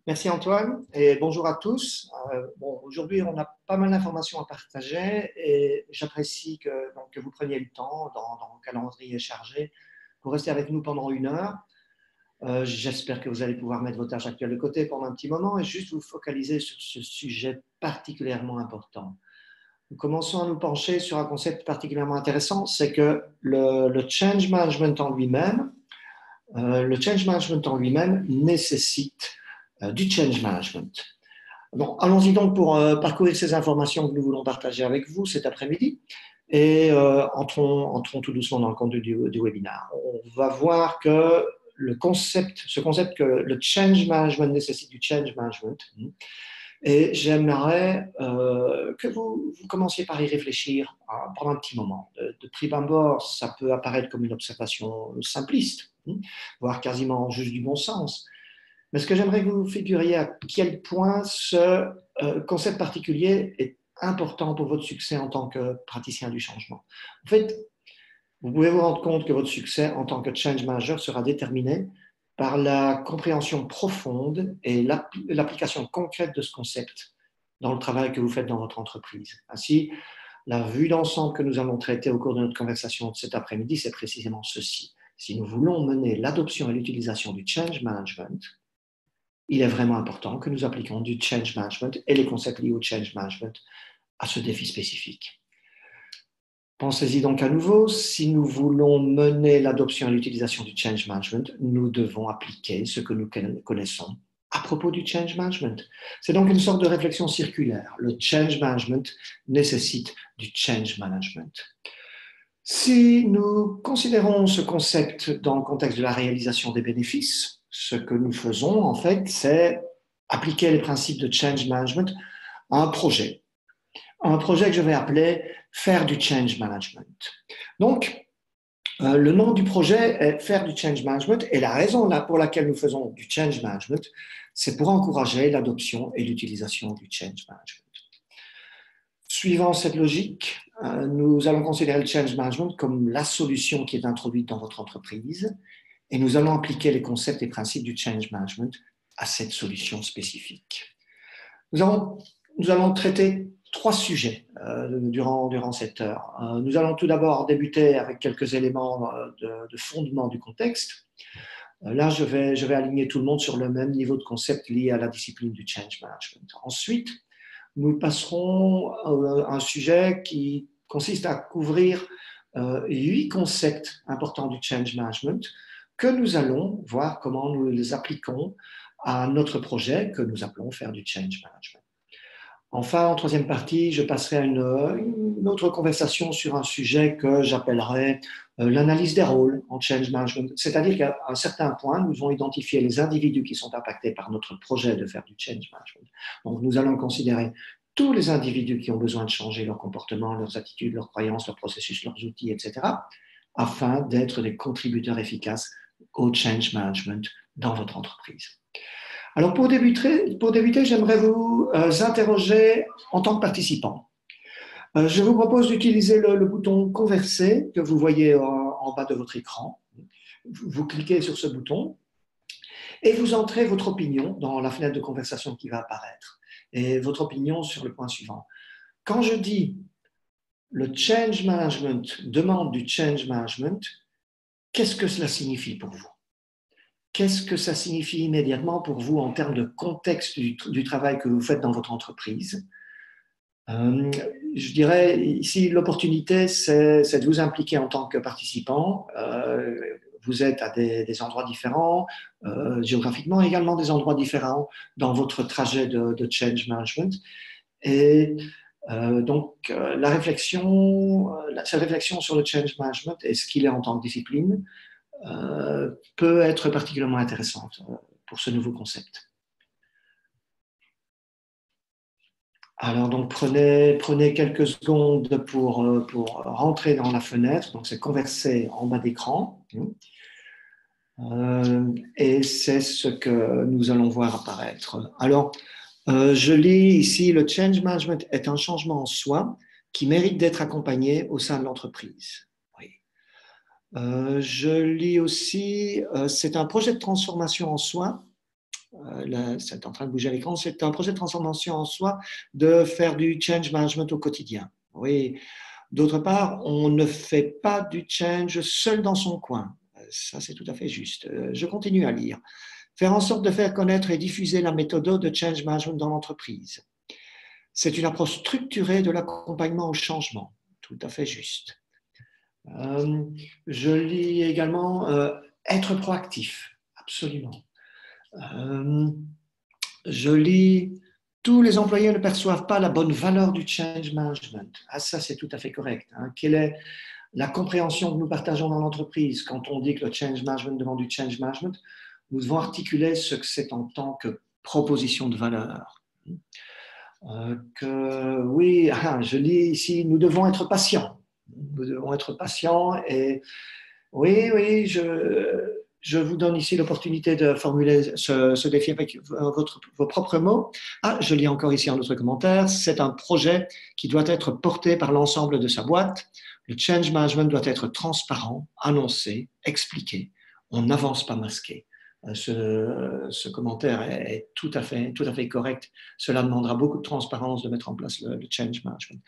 Merci Antoine et bonjour à tous. Aujourd'hui, on a pas mal d'informations à partager et j'apprécie que vous preniez le temps dans le calendrier chargé pour rester avec nous pendant 1 heure. J'espère que vous allez pouvoir mettre vos tâches actuelles de côté pendant un petit moment et juste vous focaliser sur ce sujet particulièrement important. Nous commençons à nous pencher sur un concept particulièrement intéressant, c'est que le change management en lui-même, nécessite du change management. Bon, allons-y donc pour parcourir ces informations que nous voulons partager avec vous cet après-midi et entrons tout doucement dans le contenu du webinaire. On va voir que ce concept que le change management nécessite du change management, et j'aimerais que vous commenciez par y réfléchir pendant un petit moment. De prime abord, ça peut apparaître comme une observation simpliste, voire quasiment juste du bon sens. Mais ce que j'aimerais que vous figuriez à quel point ce concept particulier est important pour votre succès en tant que praticien du changement. En fait, vous pouvez vous rendre compte que votre succès en tant que change manager sera déterminé par la compréhension profonde et l'application concrète de ce concept dans le travail que vous faites dans votre entreprise. Ainsi, la vue d'ensemble que nous allons traiter au cours de notre conversation de cet après-midi, c'est précisément ceci. Si nous voulons mener l'adoption et l'utilisation du change management, il est vraiment important que nous appliquions du change management et les concepts liés au change management à ce défi spécifique. Pensez-y donc à nouveau, si nous voulons mener l'adoption et l'utilisation du change management, nous devons appliquer ce que nous connaissons à propos du change management. C'est donc une sorte de réflexion circulaire. Le change management nécessite du change management. Si nous considérons ce concept dans le contexte de la réalisation des bénéfices, ce que nous faisons, en fait, c'est appliquer les principes de change management à un projet que je vais appeler « Faire du change management ». Donc, le nom du projet est « Faire du change management » et la raison pour laquelle nous faisons du change management, c'est pour encourager l'adoption et l'utilisation du change management. Suivant cette logique, nous allons considérer le change management comme la solution qui est introduite dans votre entreprise et nous allons appliquer les concepts et principes du change management à cette solution spécifique. Nous allons traiter 3 sujets durant cette heure. Nous allons tout d'abord débuter avec quelques éléments de fondement du contexte. Là, je vais aligner tout le monde sur le même niveau de concept lié à la discipline du change management. Ensuite, nous passerons à un sujet qui consiste à couvrir 8 concepts importants du change management que nous allons voir comment nous les appliquons à notre projet que nous appelons faire du change management. Enfin, en troisième partie, je passerai à une autre conversation sur un sujet que j'appellerai l'analyse des rôles en change management. C'est-à-dire qu'à un certain point, nous devons identifier les individus qui sont impactés par notre projet de faire du change management. Donc, nous allons considérer tous les individus qui ont besoin de changer leur comportement, leurs attitudes, leurs croyances, leurs processus, leurs outils, etc., afin d'être des contributeurs efficaces au change management dans votre entreprise. Alors, pour débuter, j'aimerais vous interroger en tant que participant. Je vous propose d'utiliser le bouton « Converser » que vous voyez en bas de votre écran. Vous cliquez sur ce bouton et vous entrez votre opinion dans la fenêtre de conversation qui va apparaître. Et votre opinion sur le point suivant. Quand je dis « le change management demande du change management », qu'est-ce que cela signifie pour vous ? Qu'est-ce que ça signifie immédiatement pour vous en termes de contexte du travail que vous faites dans votre entreprise? Je dirais ici, l'opportunité, c'est de vous impliquer en tant que participant. Vous êtes à des endroits différents, géographiquement également des endroits différents dans votre trajet de change management. Et donc, cette réflexion sur le change management et ce qu'il est en tant que discipline peut être particulièrement intéressante pour ce nouveau concept. Alors, donc, prenez quelques secondes pour rentrer dans la fenêtre. Donc, c'est converser en bas d'écran. Et c'est ce que nous allons voir apparaître. Alors, je lis ici, le change management est un changement en soi qui mérite d'être accompagné au sein de l'entreprise. Je lis aussi, c'est un projet de transformation en soi c'est en train de bouger à l'écran, c'est un projet de transformation en soi de faire du change management au quotidien. Oui. D'autre part, on ne fait pas du change seul dans son coin. Ça, c'est tout à fait juste. Je continue à lire. Faire en sorte de faire connaître et diffuser la méthode de change management dans l'entreprise. C'est une approche structurée de l'accompagnement au changement. Tout à fait juste. Je lis également être proactif. Absolument. Je lis tous les employés ne perçoivent pas la bonne valeur du change management. Ah, ça, c'est tout à fait correct. Hein. Quelle est la compréhension que nous partageons dans l'entreprise quand on dit que le change management demande du change management? Nous devons articuler ce que c'est en tant que proposition de valeur. Oui, je lis ici, nous devons être patients. Nous devons être patients et oui, je vous donne ici l'opportunité de formuler ce défi avec vos propres mots. Ah, je lis encore ici un autre commentaire. C'est un projet qui doit être porté par l'ensemble de sa boîte. Le change management doit être transparent, annoncé, expliqué. On n'avance pas masqué. Ce commentaire est tout à fait correct. Cela demandera beaucoup de transparence de mettre en place le change management.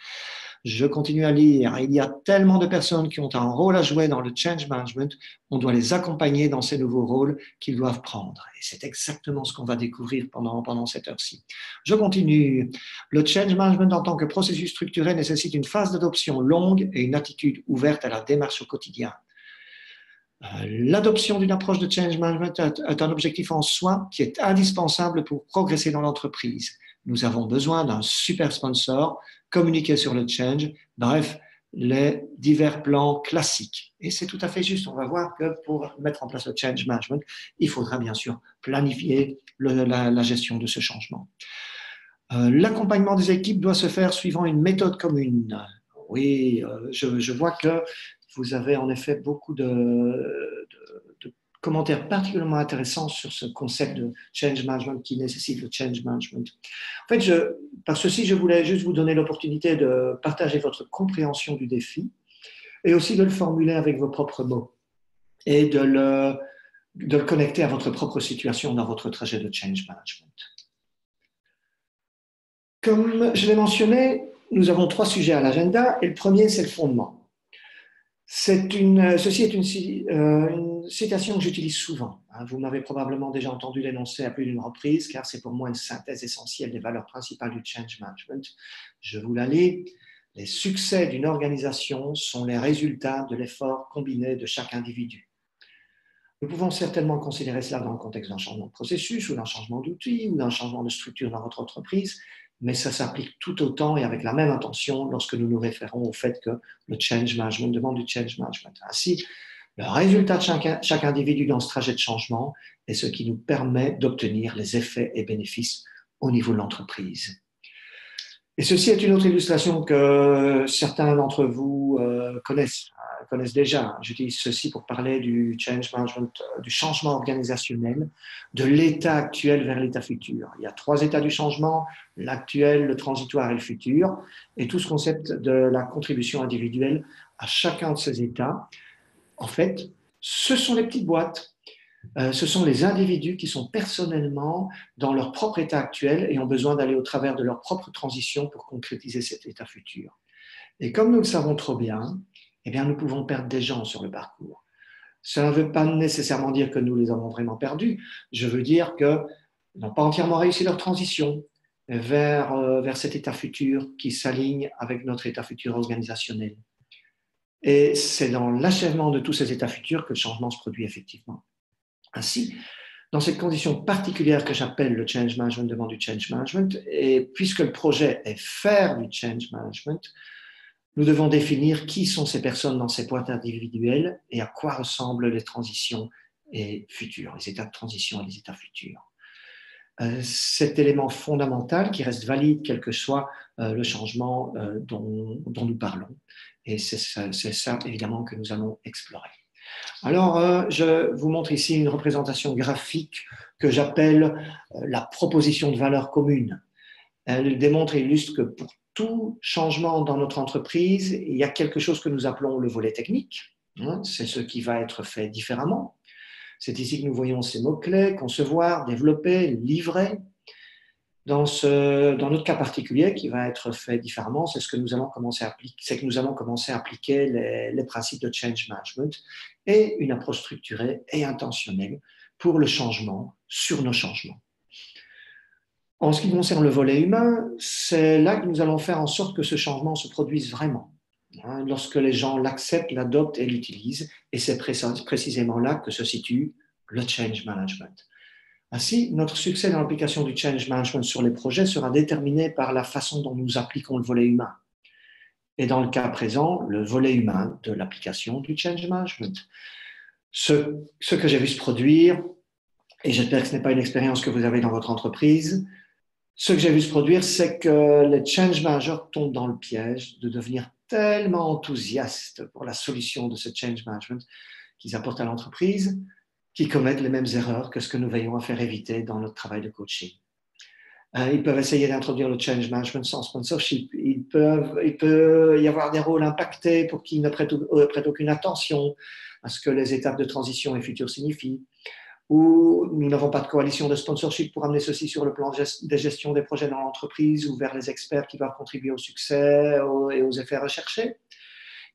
Je continue à lire. Il y a tellement de personnes qui ont un rôle à jouer dans le change management. On doit les accompagner dans ces nouveaux rôles qu'ils doivent prendre. Et c'est exactement ce qu'on va découvrir pendant cette heure-ci. Je continue. Le change management en tant que processus structuré nécessite une phase d'adoption longue et une attitude ouverte à la démarche au quotidien. L'adoption d'une approche de change management est un objectif en soi qui est indispensable pour progresser dans l'entreprise. Nous avons besoin d'un super sponsor, communiquer sur le change, bref, les divers plans classiques. Et c'est tout à fait juste. On va voir que pour mettre en place le change management, il faudra bien sûr planifier la gestion de ce changement. L'accompagnement des équipes doit se faire suivant une méthode commune. Oui, je vois que vous avez en effet beaucoup de commentaires particulièrement intéressants sur ce concept de change management qui nécessite le change management. En fait, par ceci, je voulais juste vous donner l'opportunité de partager votre compréhension du défi et aussi de le formuler avec vos propres mots et de le connecter à votre propre situation dans votre trajet de change management. Comme je l'ai mentionné, nous avons 3 sujets à l'agenda et le premier, c'est le fondement. Ceci est une citation que j'utilise souvent. Vous m'avez probablement déjà entendu l'énoncer à plus d'une reprise, car c'est pour moi une synthèse essentielle des valeurs principales du change management. Je vous la lis. Les succès d'une organisation sont les résultats de l'effort combiné de chaque individu. Nous pouvons certainement considérer cela dans le contexte d'un changement de processus ou d'un changement d'outil ou d'un changement de structure dans votre entreprise, mais ça s'applique tout autant et avec la même intention lorsque nous nous référons au fait que le change management demande du change management. Ainsi, le résultat de chaque individu dans ce trajet de changement est ce qui nous permet d'obtenir les effets et bénéfices au niveau de l'entreprise. Et ceci est une autre illustration que certains d'entre vous connaissent déjà. J'utilise ceci pour parler du change management, du changement organisationnel, de l'état actuel vers l'état futur. Il y a 3 états du changement, l'actuel, le transitoire et le futur, et tout ce concept de la contribution individuelle à chacun de ces états. En fait, ce sont les petites boîtes. Ce sont les individus qui sont personnellement dans leur propre état actuel et ont besoin d'aller au travers de leur propre transition pour concrétiser cet état futur. Et comme nous le savons trop bien, eh bien, nous pouvons perdre des gens sur le parcours. Ça ne veut pas nécessairement dire que nous les avons vraiment perdus. Je veux dire qu'ils n'ont pas entièrement réussi leur transition vers cet état futur qui s'aligne avec notre état futur organisationnel. Et c'est dans l'achèvement de tous ces états futurs que le changement se produit effectivement. Ainsi, dans cette condition particulière que j'appelle le change management devant du change management, et puisque le projet est faire du change management, nous devons définir qui sont ces personnes dans ces points individuels et à quoi ressemblent les transitions et futures, les états de transition et les états futurs. Cet élément fondamental qui reste valide quel que soit le changement dont nous parlons. Et c'est ça, évidemment, que nous allons explorer. Alors, je vous montre ici une représentation graphique que j'appelle la proposition de valeur commune. Elle démontre et illustre que pour tout changement dans notre entreprise, il y a quelque chose que nous appelons le volet technique. C'est ce qui va être fait différemment. C'est ici que nous voyons ces mots-clés: concevoir, développer, livrer. Dans notre cas particulier, qui va être fait différemment, c'est que nous allons commencer à appliquer les principes de change management et une approche structurée et intentionnelle pour le changement sur nos changements. En ce qui concerne le volet humain, c'est là que nous allons faire en sorte que ce changement se produise vraiment, lorsque les gens l'acceptent, l'adoptent et l'utilisent, et c'est précisément là que se situe le change management. Ainsi, notre succès dans l'application du change management sur les projets sera déterminé par la façon dont nous appliquons le volet humain. Et dans le cas présent, le volet humain de l'application du change management. Ce que j'ai vu se produire, et j'espère que ce n'est pas une expérience que vous avez dans votre entreprise, ce que j'ai vu se produire, c'est que les change managers tombent dans le piège de devenir tellement enthousiastes pour la solution de ce change management qu'ils apportent à l'entreprise, qui commettent les mêmes erreurs que ce que nous veillons à faire éviter dans notre travail de coaching. Ils peuvent essayer d'introduire le change management sans sponsorship. Il peut y avoir des rôles impactés pour qu'ils ne prêtent aucune attention à ce que les étapes de transition et futur signifient. Ou nous n'avons pas de coalition de sponsorship pour amener ceci sur le plan de gestion des projets dans l'entreprise ou vers les experts qui doivent contribuer au succès et aux effets recherchés.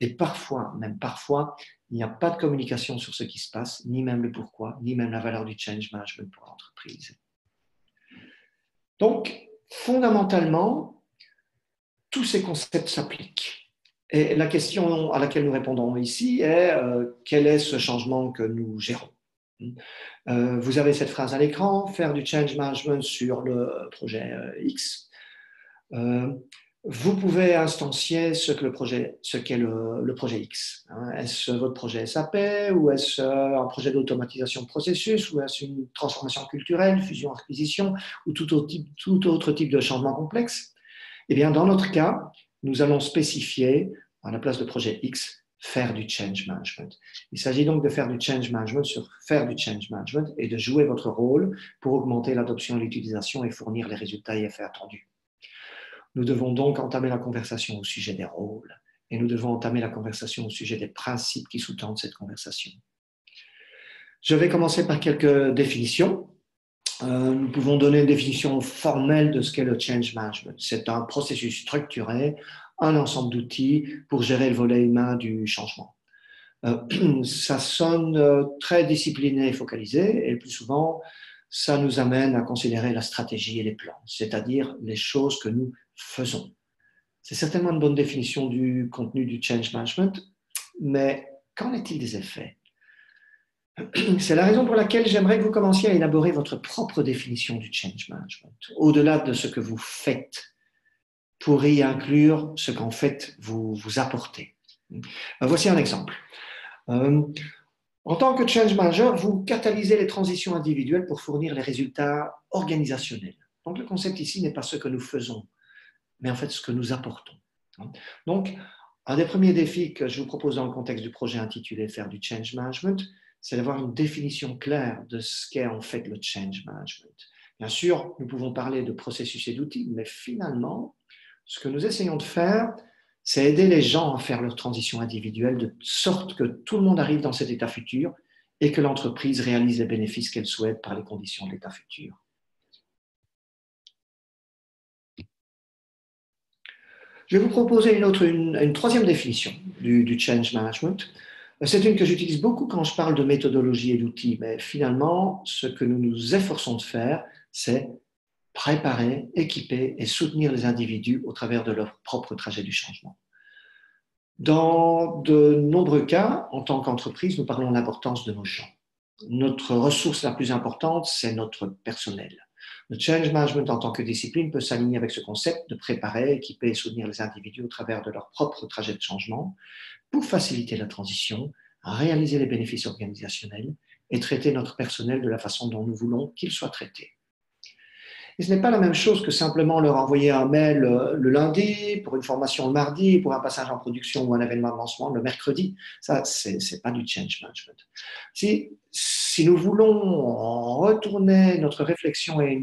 Et parfois, même parfois, il n'y a pas de communication sur ce qui se passe, ni même le pourquoi, ni même la valeur du change management pour l'entreprise. Donc, fondamentalement, tous ces concepts s'appliquent. Et la question à laquelle nous répondons ici est quel est ce changement que nous gérons? Vous avez cette phrase à l'écran: faire du change management sur le projet X. Vous pouvez instancier ce qu'est le projet X. Est-ce votre projet SAP, ou est-ce un projet d'automatisation de processus, ou est-ce une transformation culturelle, fusion-acquisition, ou tout autre type de changement complexe? Eh bien, dans notre cas, nous allons spécifier, à la place de projet X, faire du change management. Il s'agit donc de faire du change management sur faire du change management et de jouer votre rôle pour augmenter l'adoption et l'utilisation et fournir les résultats et effets attendus. Nous devons donc entamer la conversation au sujet des rôles et nous devons entamer la conversation au sujet des principes qui sous-tendent cette conversation. Je vais commencer par quelques définitions. Nous pouvons donner une définition formelle de ce qu'est le change management. C'est un processus structuré, un ensemble d'outils pour gérer le volet humain du changement. Ça sonne très discipliné et focalisé, et le plus souvent, ça nous amène à considérer la stratégie et les plans, c'est-à-dire les choses que nous faisons. C'est certainement une bonne définition du contenu du change management, mais qu'en est-il des effets? C'est la raison pour laquelle j'aimerais que vous commenciez à élaborer votre propre définition du change management, au-delà de ce que vous faites, pour y inclure ce qu'en fait vous apportez. Voici un exemple. En tant que change manager, vous catalysez les transitions individuelles pour fournir les résultats organisationnels. Donc le concept ici n'est pas ce que nous faisons, mais en fait ce que nous apportons. Donc, un des premiers défis que je vous propose dans le contexte du projet intitulé « Faire du change management », c'est d'avoir une définition claire de ce qu'est en fait le change management. Bien sûr, nous pouvons parler de processus et d'outils, mais finalement, ce que nous essayons de faire, c'est aider les gens à faire leur transition individuelle de sorte que tout le monde arrive dans cet état futur et que l'entreprise réalise les bénéfices qu'elle souhaite par les conditions de l'état futur. Je vais vous proposer une troisième définition du change management. C'est une que j'utilise beaucoup quand je parle de méthodologie et d'outils, mais finalement, ce que nous nous efforçons de faire, c'est préparer, équiper et soutenir les individus au travers de leur propre trajet du changement. Dans de nombreux cas, en tant qu'entreprise, nous parlons de l'importance de nos gens. Notre ressource la plus importante, c'est notre personnel. Le change management en tant que discipline peut s'aligner avec ce concept de préparer, équiper et soutenir les individus au travers de leur propre trajet de changement pour faciliter la transition, réaliser les bénéfices organisationnels et traiter notre personnel de la façon dont nous voulons qu'il soit traité. Et ce n'est pas la même chose que simplement leur envoyer un mail le lundi, pour une formation le mardi, pour un passage en production ou un événement de lancement le mercredi. Ça, c'est pas du change management. Si nous voulons retourner notre réflexion et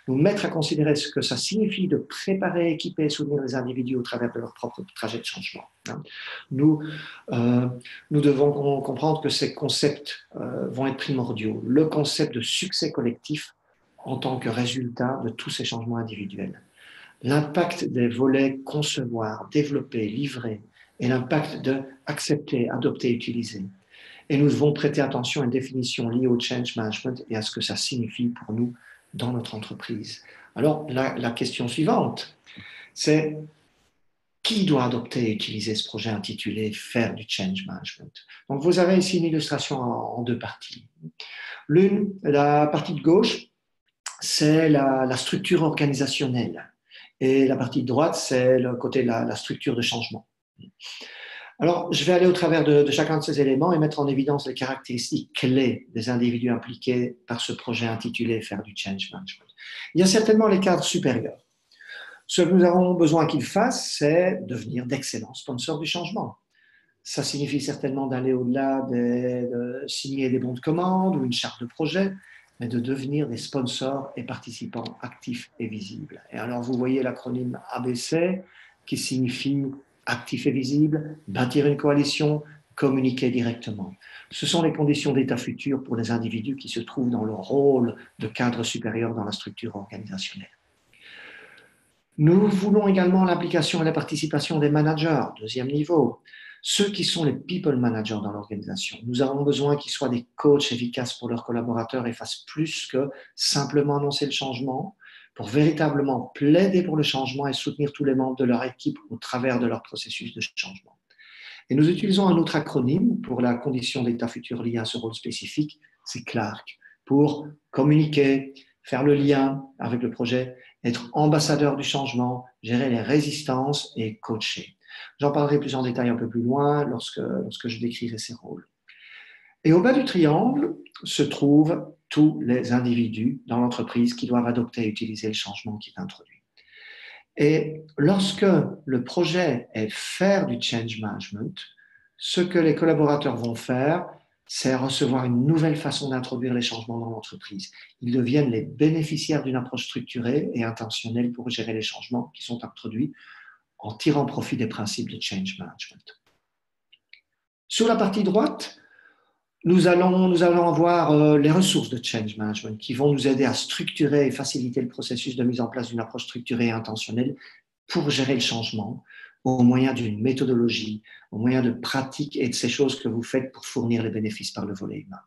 nous mettre à considérer ce que ça signifie de préparer, équiper et soutenir les individus au travers de leur propre trajet de changement, hein, nous, nous devons comprendre que ces concepts vont être primordiaux. Le concept de succès collectif en tant que résultat de tous ces changements individuels. L'impact des volets concevoir, développer, livrer et l'impact de accepter, adopter, utiliser. Et nous devons prêter attention à une définition liée au change management et à ce que ça signifie pour nous dans notre entreprise. Alors, la question suivante, c'est qui doit adopter et utiliser ce projet intitulé Faire du change management? Donc, vous avez ici une illustration en deux parties. L'une, la partie de gauche, c'est la structure organisationnelle. Et la partie de droite, c'est le côté la structure de changement. Alors, je vais aller au travers de chacun de ces éléments et mettre en évidence les caractéristiques clés des individus impliqués par ce projet intitulé Faire du change management. Il y a certainement les cadres supérieurs. Ce que nous avons besoin qu'ils fassent, c'est devenir d'excellents sponsors du changement. Ça signifie certainement d'aller au-delà de signer des bons de commande ou une charte de projet, mais de devenir des sponsors et participants actifs et visibles. Et alors, vous voyez l'acronyme ABC qui signifie actif et visible, bâtir une coalition, communiquer directement. Ce sont les conditions d'état futur pour les individus qui se trouvent dans le rôle de cadre supérieur dans la structure organisationnelle. Nous voulons également l'implication et la participation des managers, deuxième niveau, ceux qui sont les people managers dans l'organisation. Nous avons besoin qu'ils soient des coachs efficaces pour leurs collaborateurs et fassent plus que simplement annoncer le changement, pour véritablement plaider pour le changement et soutenir tous les membres de leur équipe au travers de leur processus de changement. Et nous utilisons un autre acronyme pour la condition d'état futur liée à ce rôle spécifique, c'est CLARK, pour communiquer, faire le lien avec le projet, être ambassadeur du changement, gérer les résistances et coacher. J'en parlerai plus en détail un peu plus loin lorsque je décrirai ces rôles. Et au bas du triangle se trouvent tous les individus dans l'entreprise qui doivent adopter et utiliser le changement qui est introduit. Et lorsque le projet est faire du change management, ce que les collaborateurs vont faire, c'est recevoir une nouvelle façon d'introduire les changements dans l'entreprise. Ils deviennent les bénéficiaires d'une approche structurée et intentionnelle pour gérer les changements qui sont introduits en tirant profit des principes de change management. Sur la partie droite, nous allons avoir les ressources de change management qui vont nous aider à structurer et faciliter le processus de mise en place d'une approche structurée et intentionnelle pour gérer le changement au moyen d'une méthodologie, au moyen de pratiques et de ces choses que vous faites pour fournir les bénéfices par le volet humain.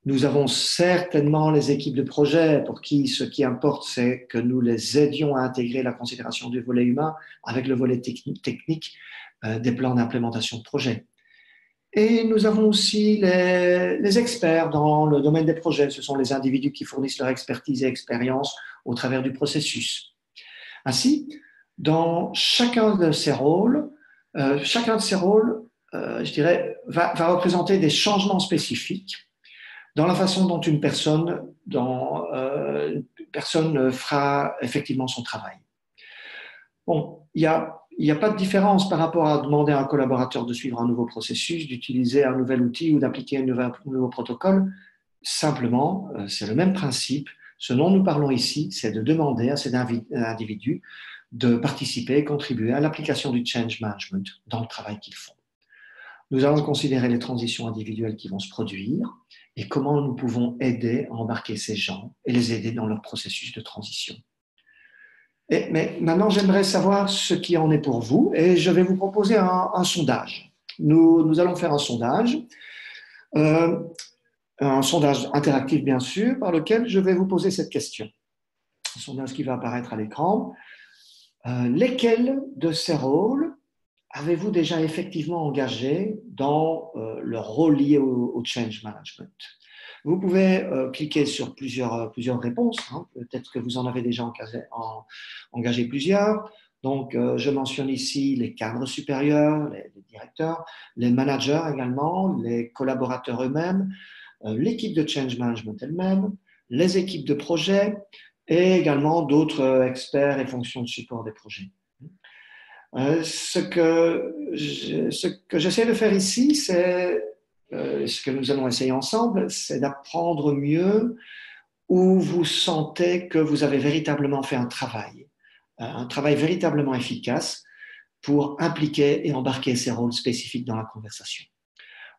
Nous avons certainement les équipes de projet pour qui ce qui importe, c'est que nous les aidions à intégrer la considération du volet humain avec le volet technique des plans d'implémentation de projet. Et nous avons aussi les experts dans le domaine des projets. Ce sont les individus qui fournissent leur expertise et expérience au travers du processus. Ainsi, dans chacun de ces rôles, je dirais, va représenter des changements spécifiques dans la façon dont une personne fera effectivement son travail. Bon, il n'y a pas de différence par rapport à demander à un collaborateur de suivre un nouveau processus, d'utiliser un nouvel outil ou d'appliquer un nouveau protocole. Simplement, c'est le même principe. Ce dont nous parlons ici, c'est de demander à ces individus de participer et contribuer à l'application du change management dans le travail qu'ils font. Nous allons considérer les transitions individuelles qui vont se produire et comment nous pouvons aider à embarquer ces gens et les aider dans leur processus de transition. Mais maintenant, j'aimerais savoir ce qui en est pour vous et je vais vous proposer un sondage. Nous allons faire un sondage interactif bien sûr, par lequel je vais vous poser cette question. Un sondage qui va apparaître à l'écran. Lesquels de ces rôles avez-vous déjà effectivement engagé dans le rôle lié au change management? Vous pouvez cliquer sur plusieurs réponses. Hein. Peut-être que vous en avez déjà engagé plusieurs. Donc, je mentionne ici les cadres supérieurs, les directeurs, les managers également, les collaborateurs eux-mêmes, l'équipe de change management elle-même, les équipes de projet, et également d'autres experts et fonctions de support des projets. Ce que j'essaie de faire ici, c'est ce que nous allons essayer ensemble, c'est d'apprendre mieux où vous sentez que vous avez véritablement fait un travail véritablement efficace pour impliquer et embarquer ces rôles spécifiques dans la conversation.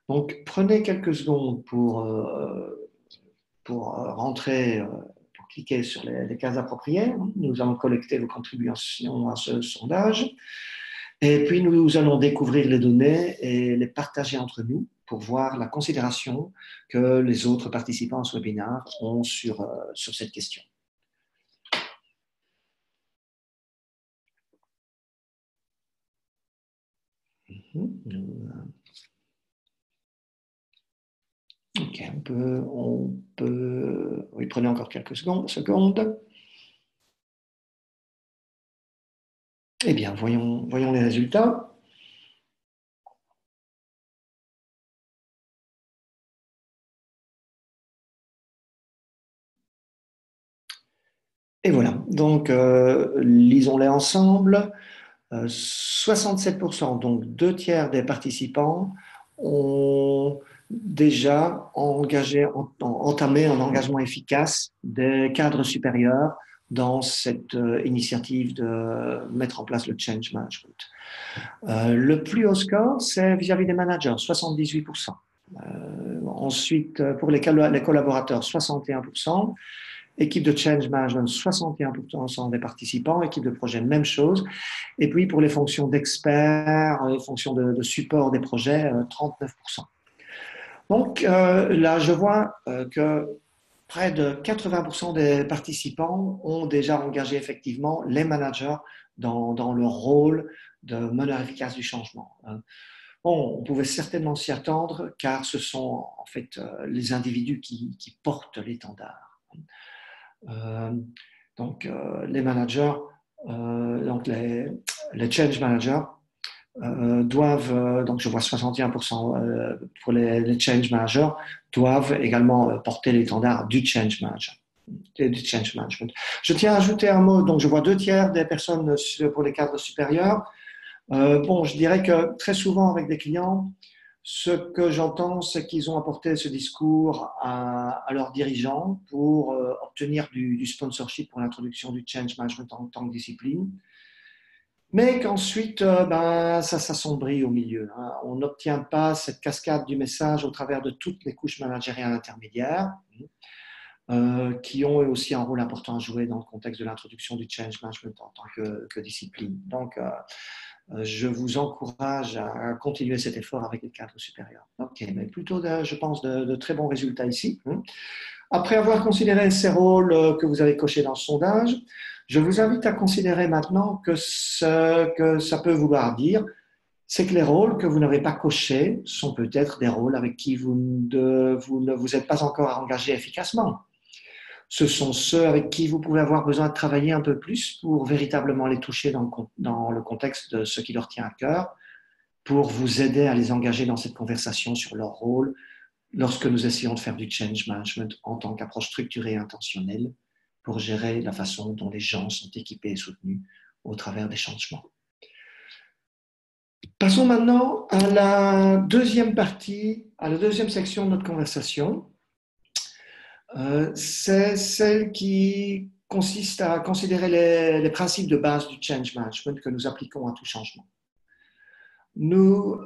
Donc, prenez quelques secondes pour rentrer, pour cliquer sur les cases appropriées. Nous allons collecter vos contributions à ce sondage. Et puis, nous allons découvrir les données et les partager entre nous pour voir la considération que les autres participants à ce webinaire ont sur cette question. Ok, oui, prenez encore quelques secondes. Eh bien, voyons les résultats. Et voilà, donc lisons-les ensemble. 67%, donc 2 tiers des participants ont déjà entamé un engagement efficace des cadres supérieurs dans cette initiative de mettre en place le change management. Le plus haut score, c'est vis-à-vis des managers, 78%. Ensuite, pour les collaborateurs, 61%. Équipe de change management, 61% des participants. Équipe de projet, même chose. Et puis, pour les fonctions d'experts, les fonctions de support des projets, 39%. Donc, là, je vois que près de 80% des participants ont déjà engagé effectivement les managers dans leur rôle de meneur efficace du changement. Bon, on pouvait certainement s'y attendre car ce sont en fait les individus qui portent l'étendard. Donc, les managers, donc les change managers doivent, donc je vois 61% pour les change managers, doivent également porter l'étendard du change management. Je tiens à ajouter un mot, donc je vois 2 tiers des personnes pour les cadres supérieurs. Bon, je dirais que très souvent avec des clients, ce que j'entends, c'est qu'ils ont apporté ce discours à leurs dirigeants pour obtenir du sponsorship pour l'introduction du change management en tant que discipline, mais qu'ensuite, ça s'assombrit au milieu. Hein. On n'obtient pas cette cascade du message au travers de toutes les couches managériales intermédiaires, qui ont aussi un rôle important à jouer dans le contexte de l'introduction du change management en tant que discipline. Donc, je vous encourage à continuer cet effort avec les cadres supérieurs. Ok, mais plutôt, je pense, de très bons résultats ici. Après avoir considéré ces rôles que vous avez cochés dans le sondage, je vous invite à considérer maintenant que ce que ça peut vouloir dire, c'est que les rôles que vous n'avez pas cochés sont peut-être des rôles avec qui vous ne vous êtes pas encore engagé efficacement. Ce sont ceux avec qui vous pouvez avoir besoin de travailler un peu plus pour véritablement les toucher dans le contexte de ce qui leur tient à cœur, pour vous aider à les engager dans cette conversation sur leur rôle lorsque nous essayons de faire du change management en tant qu'approche structurée et intentionnelle pour gérer la façon dont les gens sont équipés et soutenus au travers des changements. Passons maintenant à la deuxième partie, à la deuxième section de notre conversation. C'est celle qui consiste à considérer les principes de base du change management que nous appliquons à tout changement. Nous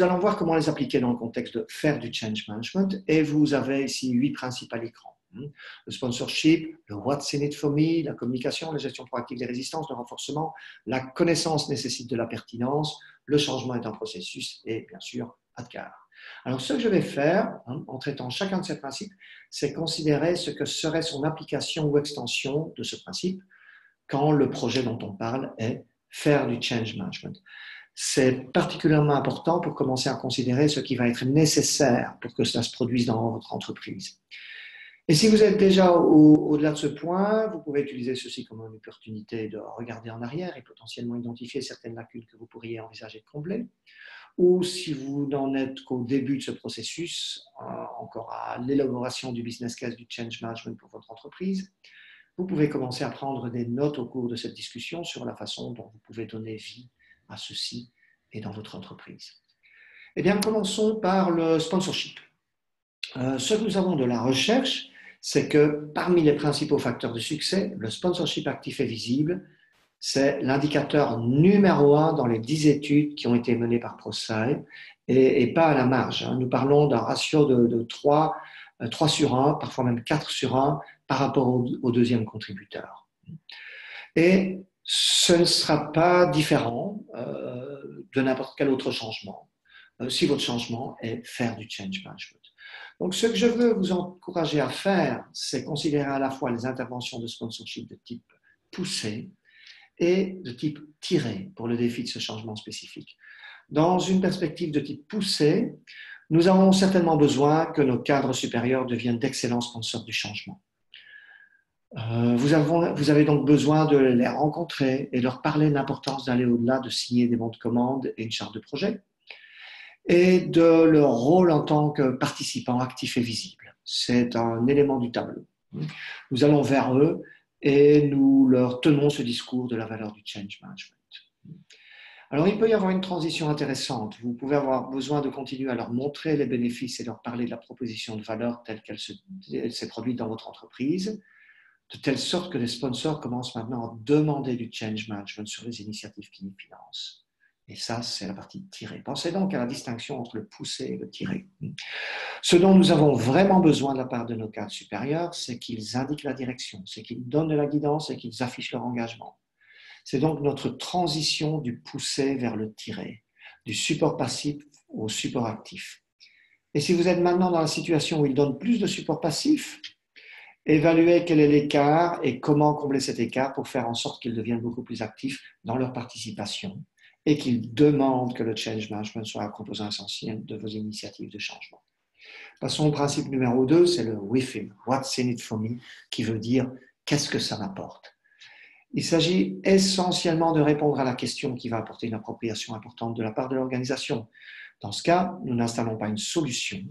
allons voir comment les appliquer dans le contexte de faire du change management et vous avez ici 8 principes à l'écran. Le sponsorship, le what's in it for me, la communication, la gestion proactive des résistances, le renforcement, la connaissance nécessite de la pertinence, le changement est un processus et bien sûr, ADKAR. Alors, ce que je vais faire, en traitant chacun de ces principes, c'est considérer ce que serait son application ou extension de ce principe quand le projet dont on parle est faire du change management. C'est particulièrement important pour commencer à considérer ce qui va être nécessaire pour que cela se produise dans votre entreprise. Et si vous êtes déjà au-delà de ce point, vous pouvez utiliser ceci comme une opportunité de regarder en arrière et potentiellement identifier certaines lacunes que vous pourriez envisager de combler. Ou si vous n'en êtes qu'au début de ce processus, encore à l'élaboration du business case du change management pour votre entreprise, vous pouvez commencer à prendre des notes au cours de cette discussion sur la façon dont vous pouvez donner vie à ceci et dans votre entreprise. Eh bien, commençons par le sponsorship. Ce que nous avons de la recherche, c'est que parmi les principaux facteurs de succès, le sponsorship actif et visible, c'est l'indicateur numéro 1 dans les 10 études qui ont été menées par ProSci et pas à la marge. Nous parlons d'un ratio de 3 sur 1, parfois même 4 sur 1 par rapport au deuxième contributeur. Et ce ne sera pas différent de n'importe quel autre changement, si votre changement est faire du change management. Donc, ce que je veux vous encourager à faire, c'est considérer à la fois les interventions de sponsorship de type poussé et de type tiré pour le défi de ce changement spécifique. Dans une perspective de type poussé, nous avons certainement besoin que nos cadres supérieurs deviennent d'excellents sponsors du changement. Vous avez donc besoin de les rencontrer et leur parler de l'importance d'aller au-delà de signer des bons de commande et une charte de projet, et de leur rôle en tant que participants actifs et visibles. C'est un élément du tableau. Nous allons vers eux et nous leur tenons ce discours de la valeur du change management. Alors, il peut y avoir une transition intéressante. Vous pouvez avoir besoin de continuer à leur montrer les bénéfices et leur parler de la proposition de valeur telle qu'elle s'est produite dans votre entreprise, de telle sorte que les sponsors commencent maintenant à demander du change management sur les initiatives qui nous financent. Et ça, c'est la partie tirée. Pensez donc à la distinction entre le poussé et le tiré. Ce dont nous avons vraiment besoin de la part de nos cadres supérieurs, c'est qu'ils indiquent la direction, c'est qu'ils donnent de la guidance et qu'ils affichent leur engagement. C'est donc notre transition du poussé vers le tiré, du support passif au support actif. Et si vous êtes maintenant dans la situation où ils donnent plus de support passif, évaluez quel est l'écart et comment combler cet écart pour faire en sorte qu'ils deviennent beaucoup plus actifs dans leur participation et qu'ils demandent que le change management soit un composant essentiel de vos initiatives de changement. Passons au principe numéro 2, c'est le WIFM, What's in it for me, qui veut dire qu'est-ce que ça m'apporte. Il s'agit essentiellement de répondre à la question qui va apporter une appropriation importante de la part de l'organisation. Dans ce cas, nous n'installons pas une solution,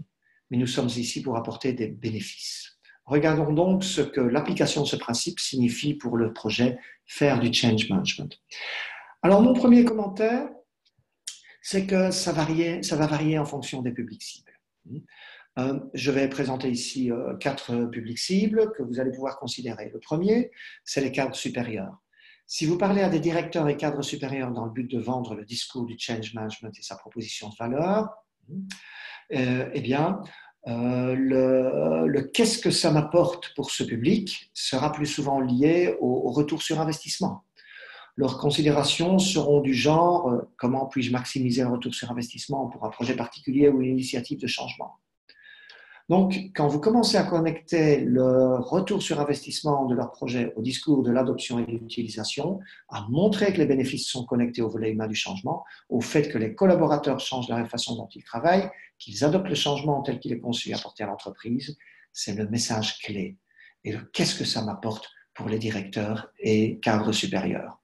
mais nous sommes ici pour apporter des bénéfices. Regardons donc ce que l'application de ce principe signifie pour le projet faire du change management. Alors, mon premier commentaire, c'est que ça va varier en fonction des publics cibles. Je vais présenter ici 4 publics cibles que vous allez pouvoir considérer. Le premier, c'est les cadres supérieurs. Si vous parlez à des directeurs et cadres supérieurs dans le but de vendre le discours du change management et sa proposition de valeur, eh bien, le qu'est-ce que ça m'apporte pour ce public sera plus souvent lié au retour sur investissement. Leurs considérations seront du genre comment puis-je maximiser le retour sur investissement pour un projet particulier ou une initiative de changement. Donc, quand vous commencez à connecter le retour sur investissement de leur projet au discours de l'adoption et de l'utilisation, à montrer que les bénéfices sont connectés au volet humain du changement, au fait que les collaborateurs changent la façon dont ils travaillent, qu'ils adoptent le changement tel qu'il est conçu et apporté à l'entreprise, c'est le message clé. Et qu'est-ce que ça m'apporte pour les directeurs et cadres supérieurs.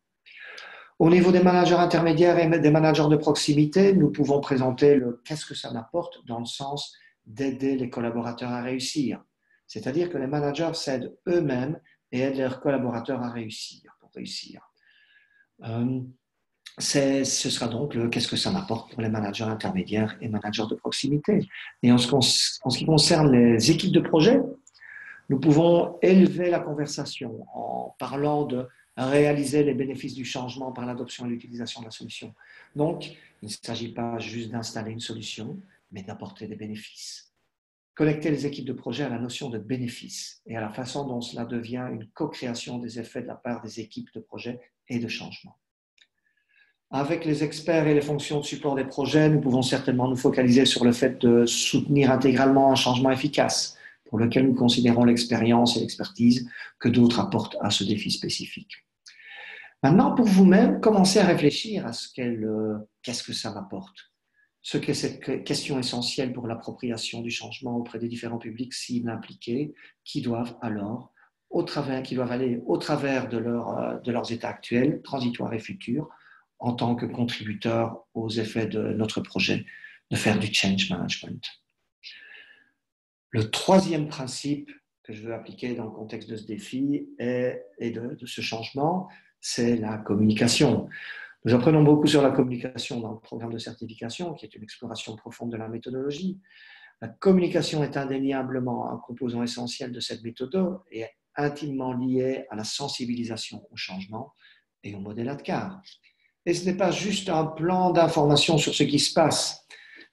Au niveau des managers intermédiaires et des managers de proximité, nous pouvons présenter le qu'est-ce que ça m'apporte dans le sens d'aider les collaborateurs à réussir. C'est-à-dire que les managers s'aident eux-mêmes et aident leurs collaborateurs à réussir, pour réussir. Ce sera donc le qu'est-ce que ça m'apporte pour les managers intermédiaires et managers de proximité. Et en ce qui concerne les équipes de projet, nous pouvons élever la conversation en parlant de réaliser les bénéfices du changement par l'adoption et l'utilisation de la solution. Donc, il ne s'agit pas juste d'installer une solution, mais d'apporter des bénéfices. Connecter les équipes de projet à la notion de bénéfice et à la façon dont cela devient une co-création des effets de la part des équipes de projet et de changement. Avec les experts et les fonctions de support des projets, nous pouvons certainement nous focaliser sur le fait de soutenir intégralement un changement efficace, pour lequel nous considérons l'expérience et l'expertise que d'autres apportent à ce défi spécifique. Maintenant, pour vous-même, commencez à réfléchir à qu'est-ce que ça m'apporte, ce qu'est cette question essentielle pour l'appropriation du changement auprès des différents publics cibles impliqués, qui doivent aller au travers de leurs états actuels, transitoires et futurs, en tant que contributeurs aux effets de notre projet de faire du change management. Le troisième principe que je veux appliquer dans le contexte de ce défi et de ce changement, c'est la communication. Nous apprenons beaucoup sur la communication dans le programme de certification, qui est une exploration profonde de la méthodologie. La communication est indéniablement un composant essentiel de cette méthode et est intimement liée à la sensibilisation au changement et au modèle ADKAR. Et ce n'est pas juste un plan d'information sur ce qui se passe,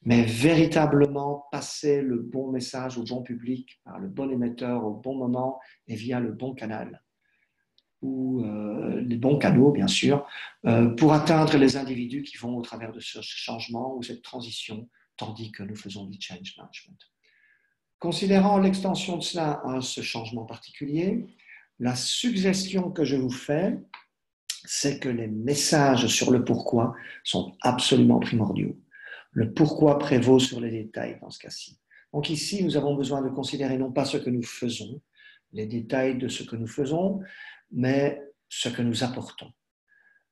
mais véritablement passer le bon message au bon public, par le bon émetteur au bon moment et via le bon canal, ou les bons canaux, bien sûr, pour atteindre les individus qui vont au travers de ce changement ou cette transition, tandis que nous faisons du change management. Considérant l'extension de cela à ce changement particulier, la suggestion que je vous fais, c'est que les messages sur le pourquoi sont absolument primordiaux. Le pourquoi prévaut sur les détails dans ce cas-ci. Donc ici, nous avons besoin de considérer non pas ce que nous faisons, les détails de ce que nous faisons, mais ce que nous apportons.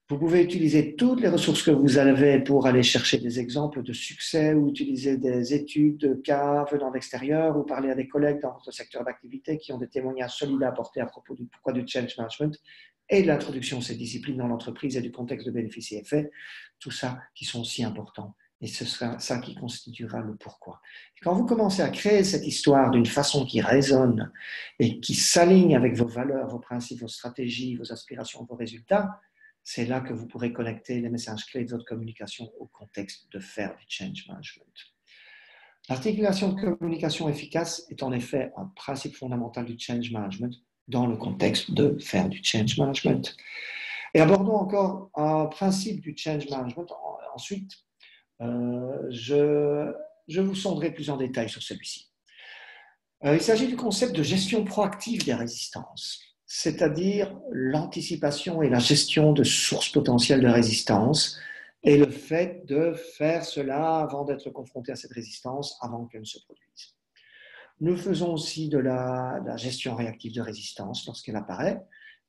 Vous pouvez utiliser toutes les ressources que vous avez pour aller chercher des exemples de succès ou utiliser des études de cas venant d'extérieur ou parler à des collègues dans votre secteur d'activité qui ont des témoignages solides à apporter à propos du pourquoi du change management et de l'introduction de ces disciplines dans l'entreprise et du contexte de bénéfices et effets, tout ça qui sont si importants. Et ce sera ça qui constituera le pourquoi. Et quand vous commencez à créer cette histoire d'une façon qui résonne et qui s'aligne avec vos valeurs, vos principes, vos stratégies, vos aspirations, vos résultats, c'est là que vous pourrez connecter les messages clés de votre communication au contexte de faire du change management. L'articulation de communication efficace est en effet un principe fondamental du change management dans le contexte de faire du change management. Et abordons encore un principe du change management. Ensuite, je vous sonderai plus en détail sur celui-ci. Il s'agit du concept de gestion proactive des résistances, c'est-à-dire l'anticipation et la gestion de sources potentielles de résistance et le fait de faire cela avant d'être confronté à cette résistance, avant qu'elle ne se produise. Nous faisons aussi de la gestion réactive de résistance lorsqu'elle apparaît,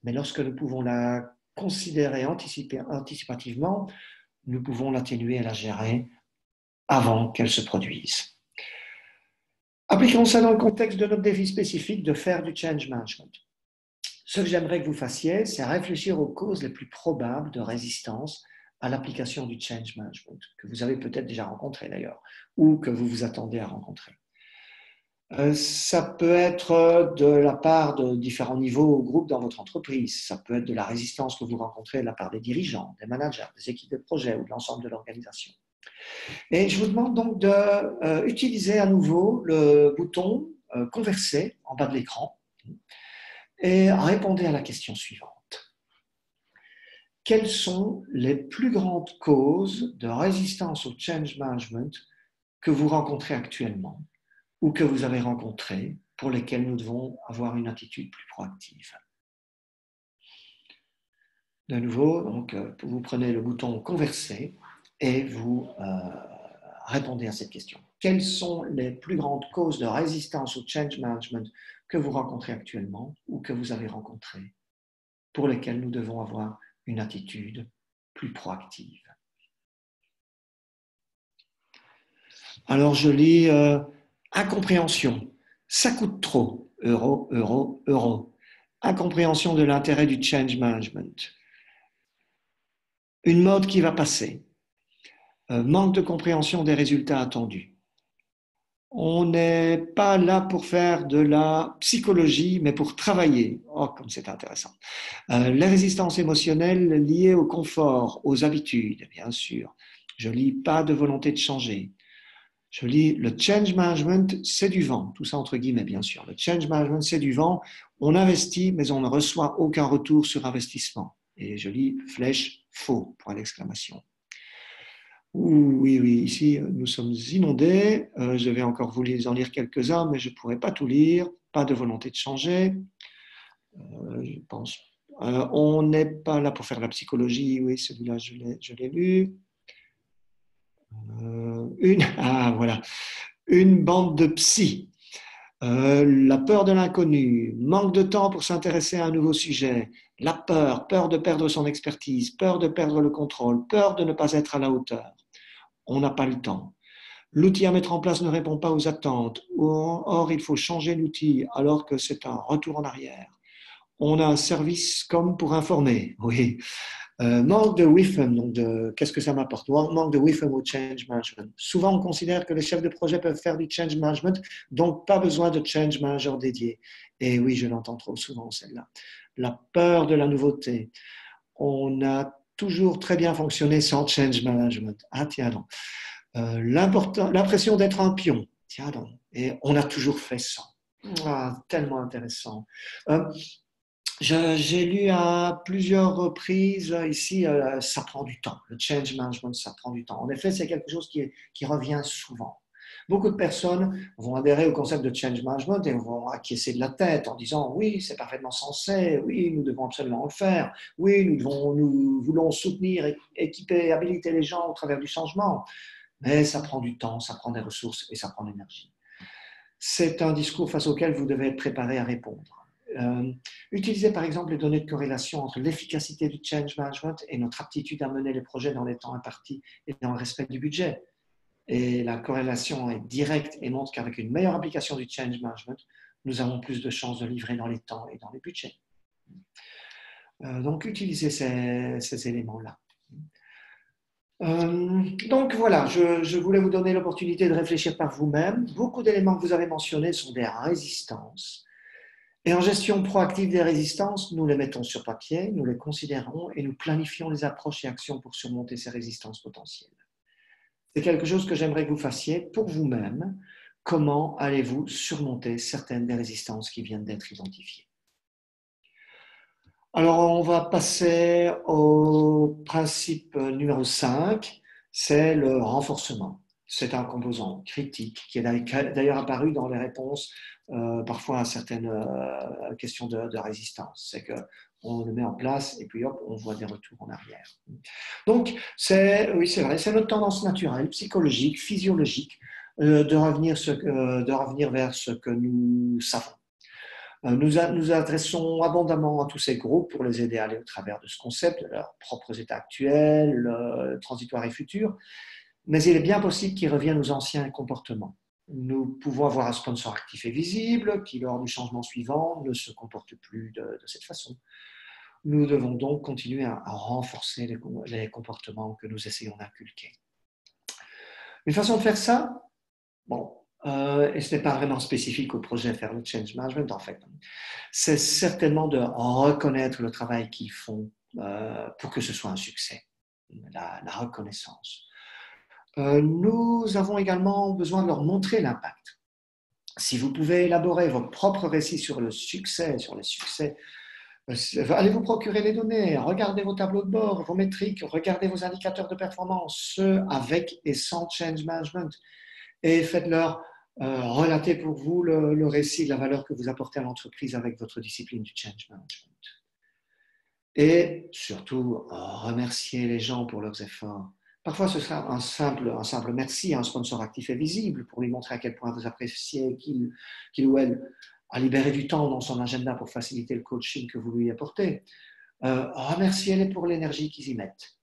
mais lorsque nous pouvons la considérer anticipativement, nous pouvons l'atténuer et la gérer avant qu'elle se produise. Appliquons ça dans le contexte de notre défi spécifique de faire du change management. Ce que j'aimerais que vous fassiez, c'est réfléchir aux causes les plus probables de résistance à l'application du change management, que vous avez peut-être déjà rencontré d'ailleurs, ou que vous vous attendez à rencontrer. Ça peut être de la part de différents niveaux ou groupes dans votre entreprise. Ça peut être de la résistance que vous rencontrez de la part des dirigeants, des managers, des équipes de projet ou de l'ensemble de l'organisation. Et je vous demande donc d'utiliser à nouveau le bouton « Converser » en bas de l'écran et répondez à la question suivante. Quelles sont les plus grandes causes de résistance au change management que vous rencontrez actuellement ou que vous avez rencontrées pour lesquelles nous devons avoir une attitude plus proactive? De nouveau, donc, vous prenez le bouton « Converser » et vous répondez à cette question. Quelles sont les plus grandes causes de résistance au change management que vous rencontrez actuellement ou que vous avez rencontrées pour lesquelles nous devons avoir une attitude plus proactive? Alors je lis incompréhension, ça coûte trop, euro, euro, euro. Incompréhension de l'intérêt du change management. Une mode qui va passer. Manque de compréhension des résultats attendus. On n'est pas là pour faire de la psychologie, mais pour travailler. Oh, comme c'est intéressant. Les résistances émotionnelles liées au confort, aux habitudes, bien sûr. Je lis pas de volonté de changer. Je lis le change management, c'est du vent. Tout ça entre guillemets, bien sûr. Le change management, c'est du vent. On investit, mais on ne reçoit aucun retour sur investissement. Et je lis flèche faux, point d'exclamation. Oui, oui, ici, nous sommes inondés. Je vais encore vous en lire quelques-uns, mais je ne pourrai pas tout lire. Pas de volonté de changer. Je pense. On n'est pas là pour faire de la psychologie. Oui, celui-là, je l'ai lu. Voilà. Une bande de psy. La peur de l'inconnu. Manque de temps pour s'intéresser à un nouveau sujet. La peur de perdre son expertise, peur de perdre le contrôle, peur de ne pas être à la hauteur. On n'a pas le temps. L'outil à mettre en place ne répond pas aux attentes. Or, il faut changer l'outil alors que c'est un retour en arrière. On a un service comme pour informer. Oui. Manque de WIFM, donc qu'est-ce que ça m'apporte? Manque de WIFM au change management. Souvent, on considère que les chefs de projet peuvent faire du change management, donc pas besoin de change manager dédié. Et oui, je l'entends trop souvent, celle-là. La peur de la nouveauté. On a toujours très bien fonctionné sans change management. Ah, tiens donc. L'impression d'être un pion. Tiens donc. Et on a toujours fait ça. Ah, tellement intéressant. Euh, j'ai lu à plusieurs reprises ici, ça prend du temps. Le change management, ça prend du temps. En effet, c'est quelque chose qui revient souvent. Beaucoup de personnes vont adhérer au concept de change management et vont acquiescer de la tête en disant oui, c'est parfaitement sensé, oui, nous devons absolument le faire, oui, nous voulons soutenir, équiper, habiliter les gens au travers du changement. Mais ça prend du temps, ça prend des ressources et ça prend de l'énergie. C'est un discours face auquel vous devez être préparé à répondre. Utilisez par exemple les données de corrélation entre l'efficacité du change management et notre aptitude à mener les projets dans les temps impartis et dans le respect du budget. Et la corrélation est directe et montre qu'avec une meilleure application du change management, nous avons plus de chances de livrer dans les temps et dans les budgets. Donc, utilisez ces éléments-là. Donc voilà, je voulais vous donner l'opportunité de réfléchir par vous-même. Beaucoup d'éléments que vous avez mentionnés sont des résistances. Et en gestion proactive des résistances, nous les mettons sur papier, nous les considérons et nous planifions les approches et actions pour surmonter ces résistances potentielles. C'est quelque chose que j'aimerais que vous fassiez pour vous-même. Comment allez-vous surmonter certaines des résistances qui viennent d'être identifiées? Alors, on va passer au principe numéro 5, c'est le renforcement. C'est un composant critique qui est d'ailleurs apparu dans les réponses parfois à certaines questions de résistance. C'est qu'on le met en place et puis hop, on voit des retours en arrière. Donc, oui, c'est vrai, c'est notre tendance naturelle, psychologique, physiologique, de revenir vers ce que nous savons. Nous adressons abondamment à tous ces groupes pour les aider à aller au travers de ce concept, de leurs propres états actuels, transitoires et futurs, mais il est bien possible qu'ils reviennent aux anciens comportements. Nous pouvons avoir un sponsor actif et visible qui, lors du changement suivant, ne se comporte plus de cette façon. Nous devons donc continuer à renforcer les comportements que nous essayons d'inculquer. Une façon de faire ça, bon, et ce n'est pas vraiment spécifique au projet Faire le Change Management, en fait, c'est certainement de reconnaître le travail qu'ils font pour que ce soit un succès, la reconnaissance. Nous avons également besoin de leur montrer l'impact. Si vous pouvez élaborer votre propre récit sur les succès, allez vous procurer les données, regardez vos tableaux de bord, vos métriques, regardez vos indicateurs de performance, ceux avec et sans change management, et faites-leur relater pour vous le récit de la valeur que vous apportez à l'entreprise avec votre discipline du change management. Et surtout, remerciez les gens pour leurs efforts. Parfois, ce sera un simple merci à un sponsor actif et visible pour lui montrer à quel point vous appréciez qu'il ou elle a libéré du temps dans son agenda pour faciliter le coaching que vous lui apportez. Remerciez-les pour l'énergie qu'ils y mettent.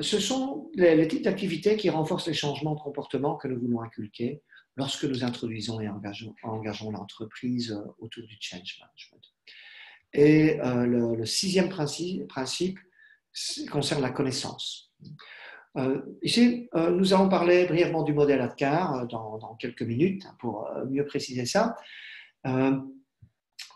Ce sont les types d'activités qui renforcent les changements de comportement que nous voulons inculquer lorsque nous introduisons et engageons l'entreprise autour du change management. Et le 6e principe concerne la connaissance. Ici, nous allons parler brièvement du modèle ADKAR dans quelques minutes pour mieux préciser ça,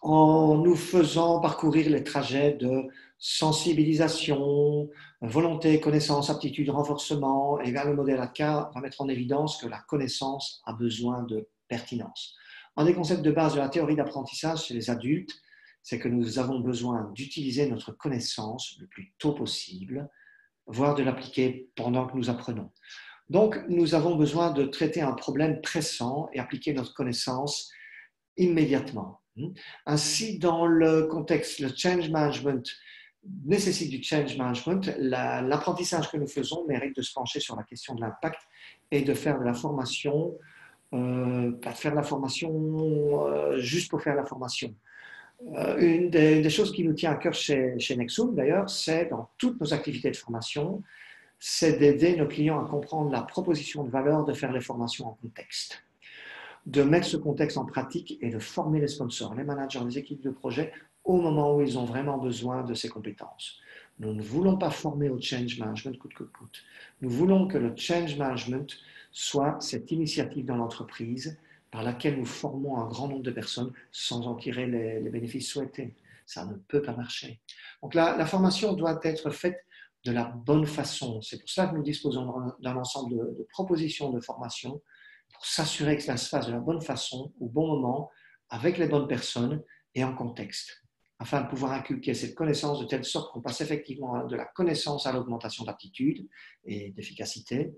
en nous faisant parcourir les trajets de sensibilisation, volonté, connaissance, aptitude, renforcement. Et bien, le modèle ADKAR va mettre en évidence que la connaissance a besoin de pertinence. Un des concepts de base de la théorie d'apprentissage chez les adultes, c'est que nous avons besoin d'utiliser notre connaissance le plus tôt possible, voire de l'appliquer pendant que nous apprenons. Donc, nous avons besoin de traiter un problème pressant et appliquer notre connaissance immédiatement. Ainsi, dans le contexte, le change management nécessite du change management. L'apprentissage que nous faisons mérite de se pencher sur la question de l'impact et de faire de la formation, pas de faire de la formation juste pour faire la formation. Une des choses qui nous tient à cœur chez Nexum, d'ailleurs, c'est dans toutes nos activités de formation, c'est d'aider nos clients à comprendre la proposition de valeur, de faire les formations en contexte, de mettre ce contexte en pratique et de former les sponsors, les managers, les équipes de projet au moment où ils ont vraiment besoin de ces compétences. Nous ne voulons pas former au change management coûte que coûte. Nous voulons que le change management soit cette initiative dans l'entreprise par laquelle nous formons un grand nombre de personnes sans en tirer les bénéfices souhaités. Ça ne peut pas marcher. Donc la formation doit être faite de la bonne façon. C'est pour ça que nous disposons d'un ensemble de propositions de formation pour s'assurer que cela se fasse de la bonne façon, au bon moment, avec les bonnes personnes et en contexte, afin de pouvoir inculquer cette connaissance de telle sorte qu'on passe effectivement de la connaissance à l'augmentation d'aptitude et d'efficacité,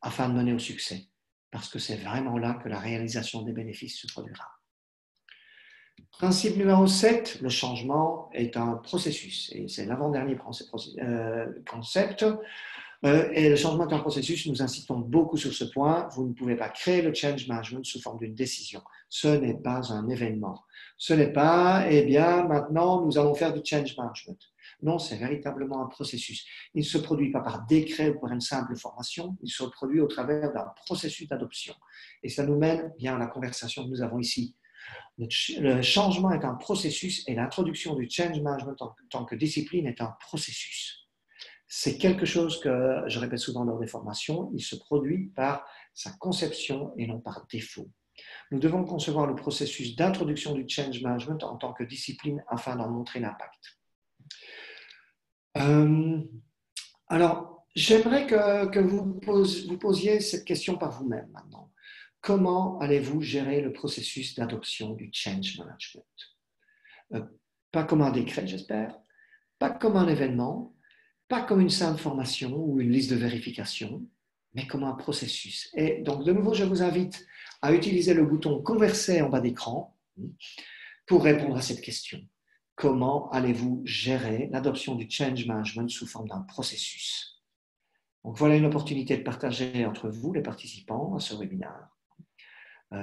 afin de mener au succès, parce que c'est vraiment là que la réalisation des bénéfices se produira. Principe numéro 7, le changement est un processus, et c'est l'avant-dernier concept. Et le changement est un processus, nous insistons beaucoup sur ce point. Vous ne pouvez pas créer le change management sous forme d'une décision. Ce n'est pas un événement. Ce n'est pas, eh bien, maintenant, nous allons faire du change management. Non, c'est véritablement un processus. Il ne se produit pas par décret ou par une simple formation, il se produit au travers d'un processus d'adoption. Et ça nous mène bien à la conversation que nous avons ici. Le changement est un processus et l'introduction du change management en tant que discipline est un processus. C'est quelque chose que je répète souvent lors des formations, il se produit par sa conception et non par défaut. Nous devons concevoir le processus d'introduction du change management en tant que discipline afin d'en montrer l'impact. Alors, j'aimerais que vous posiez cette question par vous-même maintenant. Comment allez-vous gérer le processus d'adoption du change management? Pas comme un décret, j'espère, pas comme un événement, pas comme une simple formation ou une liste de vérification, mais comme un processus. Et donc, de nouveau, je vous invite à utiliser le bouton Converser en bas d'écran pour répondre à cette question. Comment allez-vous gérer l'adoption du change management sous forme d'un processus? Donc, voilà une opportunité de partager entre vous, les participants, à ce webinaire.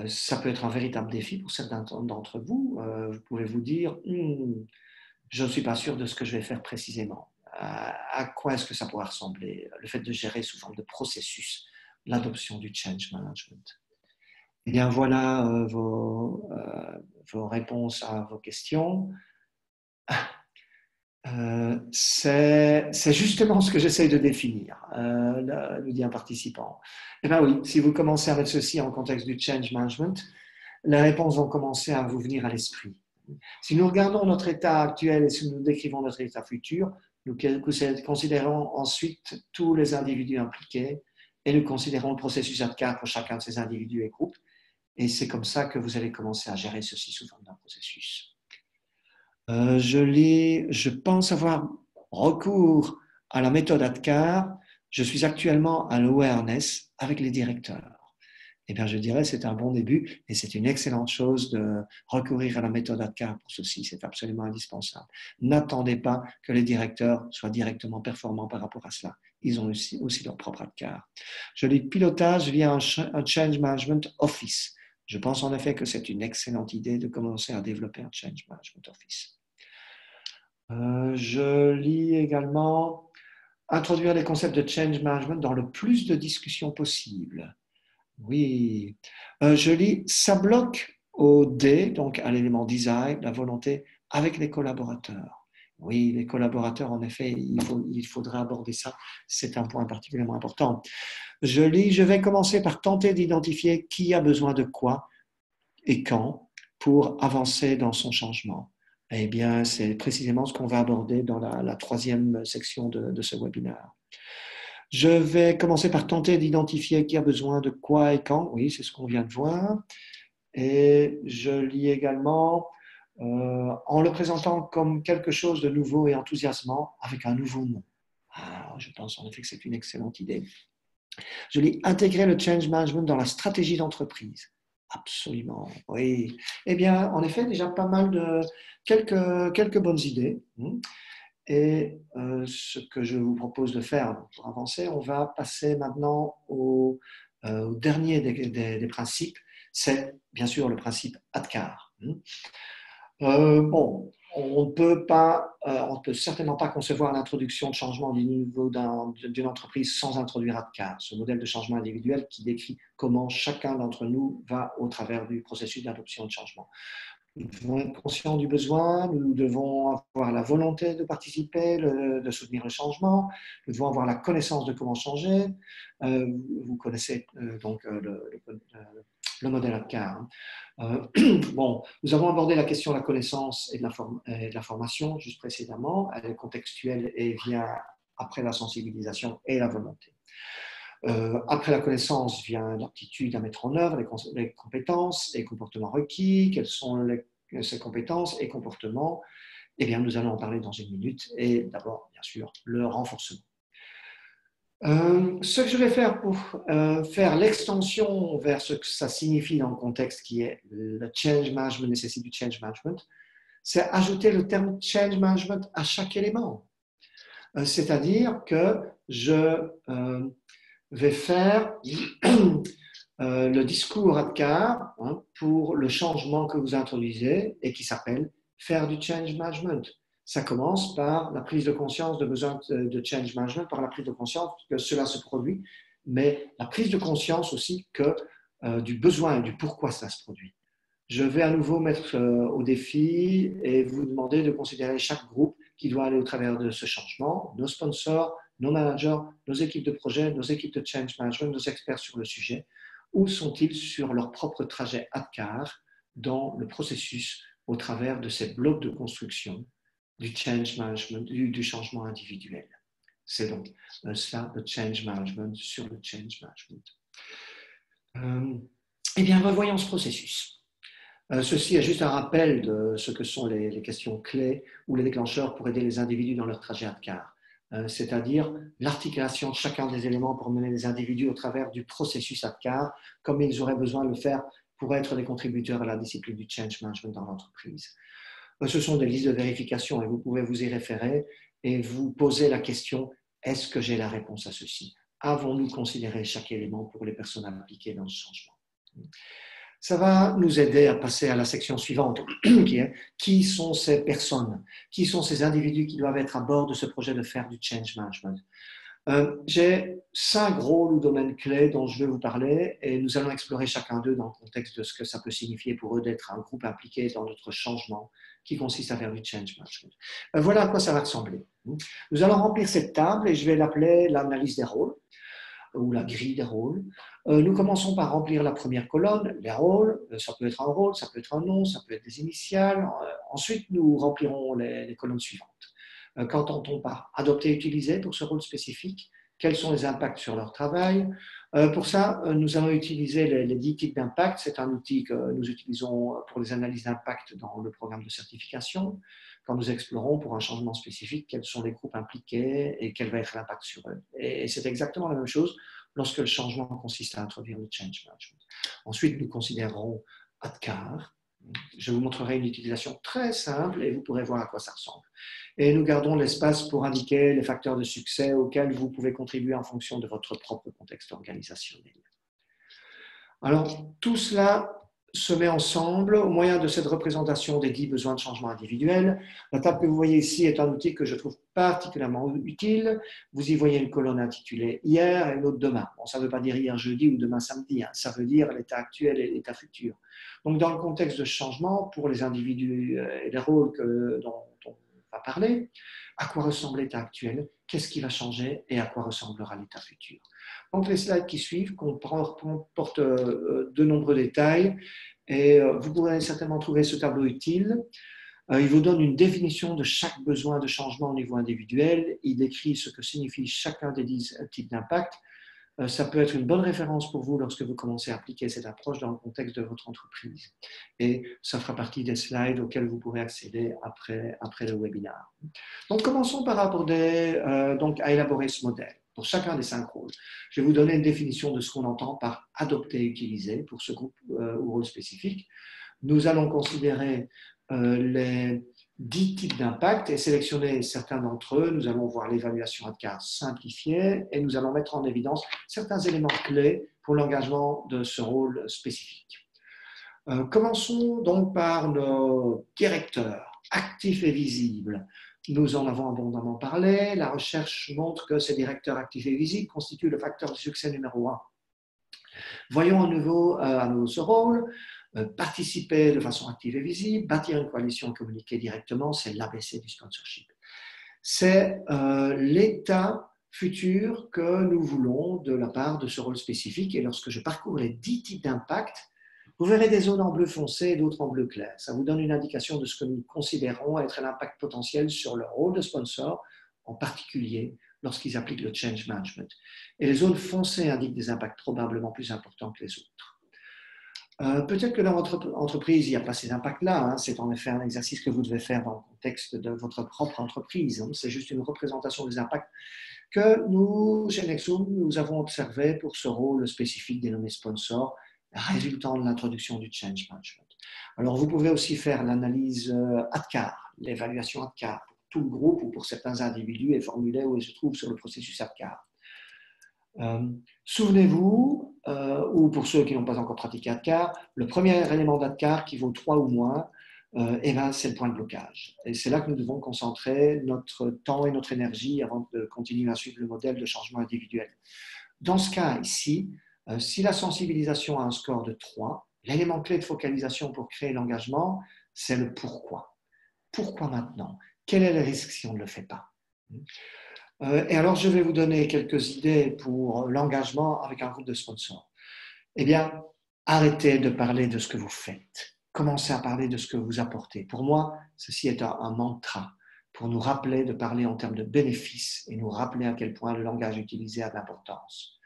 Ça peut être un véritable défi pour certains d'entre vous. Vous pouvez vous dire, je ne suis pas sûr de ce que je vais faire précisément. À quoi est-ce que ça pourrait ressembler, le fait de gérer sous forme de processus l'adoption du change management? Eh bien, voilà vos réponses à vos questions. C'est justement ce que j'essaie de définir, nous dit un participant. Eh bien oui, si vous commencez à mettre ceci en contexte du change management, les réponses vont commencer à vous venir à l'esprit. Si nous regardons notre état actuel et si nous décrivons notre état futur, nous considérons ensuite tous les individus impliqués et nous considérons le processus ADKAR pour chacun de ces individus et groupes. Et c'est comme ça que vous allez commencer à gérer ceci sous forme d'un processus. Je pense avoir recours à la méthode ADKAR. Je suis actuellement à l'awareness avec les directeurs. Eh bien, je dirais que c'est un bon début et c'est une excellente chose de recourir à la méthode ADKAR pour ceci. C'est absolument indispensable. N'attendez pas que les directeurs soient directement performants par rapport à cela. Ils ont aussi leur propre ADKAR. Je lis pilotage via un Change Management Office. Je pense en effet que c'est une excellente idée de commencer à développer un Change Management Office. Je lis également introduire les concepts de Change Management dans le plus de discussions possible. Oui, je lis, ça bloque au D, donc à l'élément design, la volonté avec les collaborateurs. Oui, les collaborateurs, en effet, il faudra aborder ça. C'est un point particulièrement important. Je lis, je vais commencer par tenter d'identifier qui a besoin de quoi et quand pour avancer dans son changement. Eh bien, c'est précisément ce qu'on va aborder dans la troisième section de ce webinaire. Je vais commencer par tenter d'identifier qui a besoin de quoi et quand. Oui, c'est ce qu'on vient de voir. Et je lis également en le présentant comme quelque chose de nouveau et enthousiasmant avec un nouveau nom. Ah, je pense en effet que c'est une excellente idée. Je lis intégrer le change management dans la stratégie d'entreprise. Absolument, oui. Eh bien, en effet, déjà pas mal de quelques bonnes idées. Et ce que je vous propose de faire pour avancer, on va passer maintenant au dernier des principes, c'est bien sûr le principe ADKAR. Bon, on ne peut certainement pas concevoir l'introduction de changement du niveau d'une entreprise sans introduire ADKAR, ce modèle de changement individuel qui décrit comment chacun d'entre nous va au travers du processus d'adoption de changement. Nous devons être conscients du besoin, nous devons avoir la volonté de participer, de soutenir le changement, nous devons avoir la connaissance de comment changer. Vous connaissez donc le modèle ADKAR. Bon, nous avons abordé la question de la connaissance et de la formation juste précédemment. Elle est contextuelle et vient après la sensibilisation et la volonté. Après la connaissance vient l'aptitude à mettre en œuvre les compétences et comportements requis. Quelles sont ces compétences et comportements? Eh bien, nous allons en parler dans une minute. Et d'abord, bien sûr, le renforcement. Ce que je vais faire pour faire l'extension vers ce que ça signifie dans le contexte qui est le change management, nécessite du change management, c'est ajouter le terme change management à chaque élément. C'est-à-dire que je vais faire le discours ADKAR pour le changement que vous introduisez et qui s'appelle faire du change management. Ça commence par la prise de conscience de besoin de change management, par la prise de conscience que cela se produit, mais la prise de conscience aussi que, du besoin et du pourquoi ça se produit. Je vais à nouveau mettre au défi et vous demander de considérer chaque groupe qui doit aller au travers de ce changement, nos sponsors, nos managers, nos équipes de projet, nos équipes de change management, nos experts sur le sujet. Où sont-ils sur leur propre trajet ADKAR dans le processus au travers de ces blocs de construction du change management, du changement individuel? C'est donc cela, le change management sur le change management. Eh bien, revoyons ce processus. Ceci est juste un rappel de ce que sont les questions clés ou les déclencheurs pour aider les individus dans leur trajet ADKAR, c'est-à-dire l'articulation de chacun des éléments pour mener les individus au travers du processus ADKAR, comme ils auraient besoin de le faire pour être des contributeurs à la discipline du change management dans l'entreprise. Ce sont des listes de vérification et vous pouvez vous y référer et vous poser la question, est-ce que j'ai la réponse à ceci? Avons-nous considéré chaque élément pour les personnes impliquées dans ce changement? Ça va nous aider à passer à la section suivante, qui est qui sont ces personnes, qui sont ces individus qui doivent être à bord de ce projet de faire du change management. J'ai 5 rôles ou domaines clés dont je vais vous parler et nous allons explorer chacun d'eux dans le contexte de ce que ça peut signifier pour eux d'être un groupe impliqué dans notre changement qui consiste à faire du change management. Voilà à quoi ça va ressembler. Nous allons remplir cette table et je vais l'appeler l'analyse des rôles ou la grille des rôles. Nous commençons par remplir la première colonne, les rôles. Ça peut être un rôle, ça peut être un nom, ça peut être des initiales. Ensuite, nous remplirons les colonnes suivantes. Qu'entend-on par adopter et utiliser pour ce rôle spécifique? Quels sont les impacts sur leur travail? Pour ça, nous allons utiliser les 10 types d'impact. C'est un outil que nous utilisons pour les analyses d'impact dans le programme de certification. Quand nous explorons pour un changement spécifique quels sont les groupes impliqués et quel va être l'impact sur eux. Et c'est exactement la même chose lorsque le changement consiste à introduire le change management. Ensuite, nous considérerons ADKAR. Je vous montrerai une utilisation très simple et vous pourrez voir à quoi ça ressemble. Et nous gardons l'espace pour indiquer les facteurs de succès auxquels vous pouvez contribuer en fonction de votre propre contexte organisationnel. Alors, tout cela se met ensemble au moyen de cette représentation des 10 besoins de changement individuel. La table que vous voyez ici est un outil que je trouve particulièrement utile. Vous y voyez une colonne intitulée « Hier » et une autre « Demain ». Bon, ça ne veut pas dire hier jeudi ou demain samedi, hein. Ça veut dire l'état actuel et l'état futur. Donc, dans le contexte de changement, pour les individus et les rôles dont on va parler, à quoi ressemble l'état actuel, qu'est-ce qui va changer et à quoi ressemblera l'état futur. Donc, les slides qui suivent comportent de nombreux détails et vous pourrez certainement trouver ce tableau utile. Il vous donne une définition de chaque besoin de changement au niveau individuel. Il décrit ce que signifie chacun des 10 types d'impact. Ça peut être une bonne référence pour vous lorsque vous commencez à appliquer cette approche dans le contexte de votre entreprise. Et ça fera partie des slides auxquels vous pourrez accéder après le webinaire. Donc, commençons par aborder, à élaborer ce modèle pour chacun des 5 rôles. Je vais vous donner une définition de ce qu'on entend par adopter et utiliser pour ce groupe ou rôle spécifique. Nous allons considérer les 10 types d'impact et sélectionner certains d'entre eux. Nous allons voir l'évaluation ADKAR simplifiée et nous allons mettre en évidence certains éléments clés pour l'engagement de ce rôle spécifique. Commençons donc par nos directeurs actifs et visibles. Nous en avons abondamment parlé. La recherche montre que ces directeurs actifs et visibles constituent le facteur de succès numéro un. Voyons à nouveau ce rôle. Participer de façon active et visible, bâtir une coalition et communiquer directement, c'est l'ABC du sponsorship. C'est l'état futur que nous voulons de la part de ce rôle spécifique. Et lorsque je parcours les 10 types d'impact, vous verrez des zones en bleu foncé et d'autres en bleu clair. Ça vous donne une indication de ce que nous considérons être l'impact potentiel sur le rôle de sponsor, en particulier lorsqu'ils appliquent le change management. Et les zones foncées indiquent des impacts probablement plus importants que les autres. Peut-être que dans votre entreprise, il n'y a pas ces impacts-là. Hein. C'est en effet un exercice que vous devez faire dans le contexte de votre propre entreprise. Hein. C'est juste une représentation des impacts que nous, chez Nexum, nous avons observé pour ce rôle spécifique dénommé sponsor, résultant de l'introduction du change management. Alors, vous pouvez aussi faire l'analyse ADKAR, l'évaluation ADKAR pour tout le groupe ou pour certains individus et formuler où ils se trouvent sur le processus ADKAR. Souvenez-vous, ou pour ceux qui n'ont pas encore pratiqué ADKAR, le premier élément d'ADKAR qui vaut 3 ou moins, c'est le point de blocage. Et c'est là que nous devons concentrer notre temps et notre énergie avant de continuer à suivre le modèle de changement individuel. Dans ce cas ici, si la sensibilisation a un score de 3, l'élément clé de focalisation pour créer l'engagement, c'est le pourquoi. Pourquoi maintenant? Quel est le risque si on ne le fait pas? Et alors, je vais vous donner quelques idées pour l'engagement avec un groupe de sponsors. Eh bien, arrêtez de parler de ce que vous faites. Commencez à parler de ce que vous apportez. Pour moi, ceci est un mantra pour nous rappeler de parler en termes de bénéfices et nous rappeler à quel point le langage utilisé a d'importance.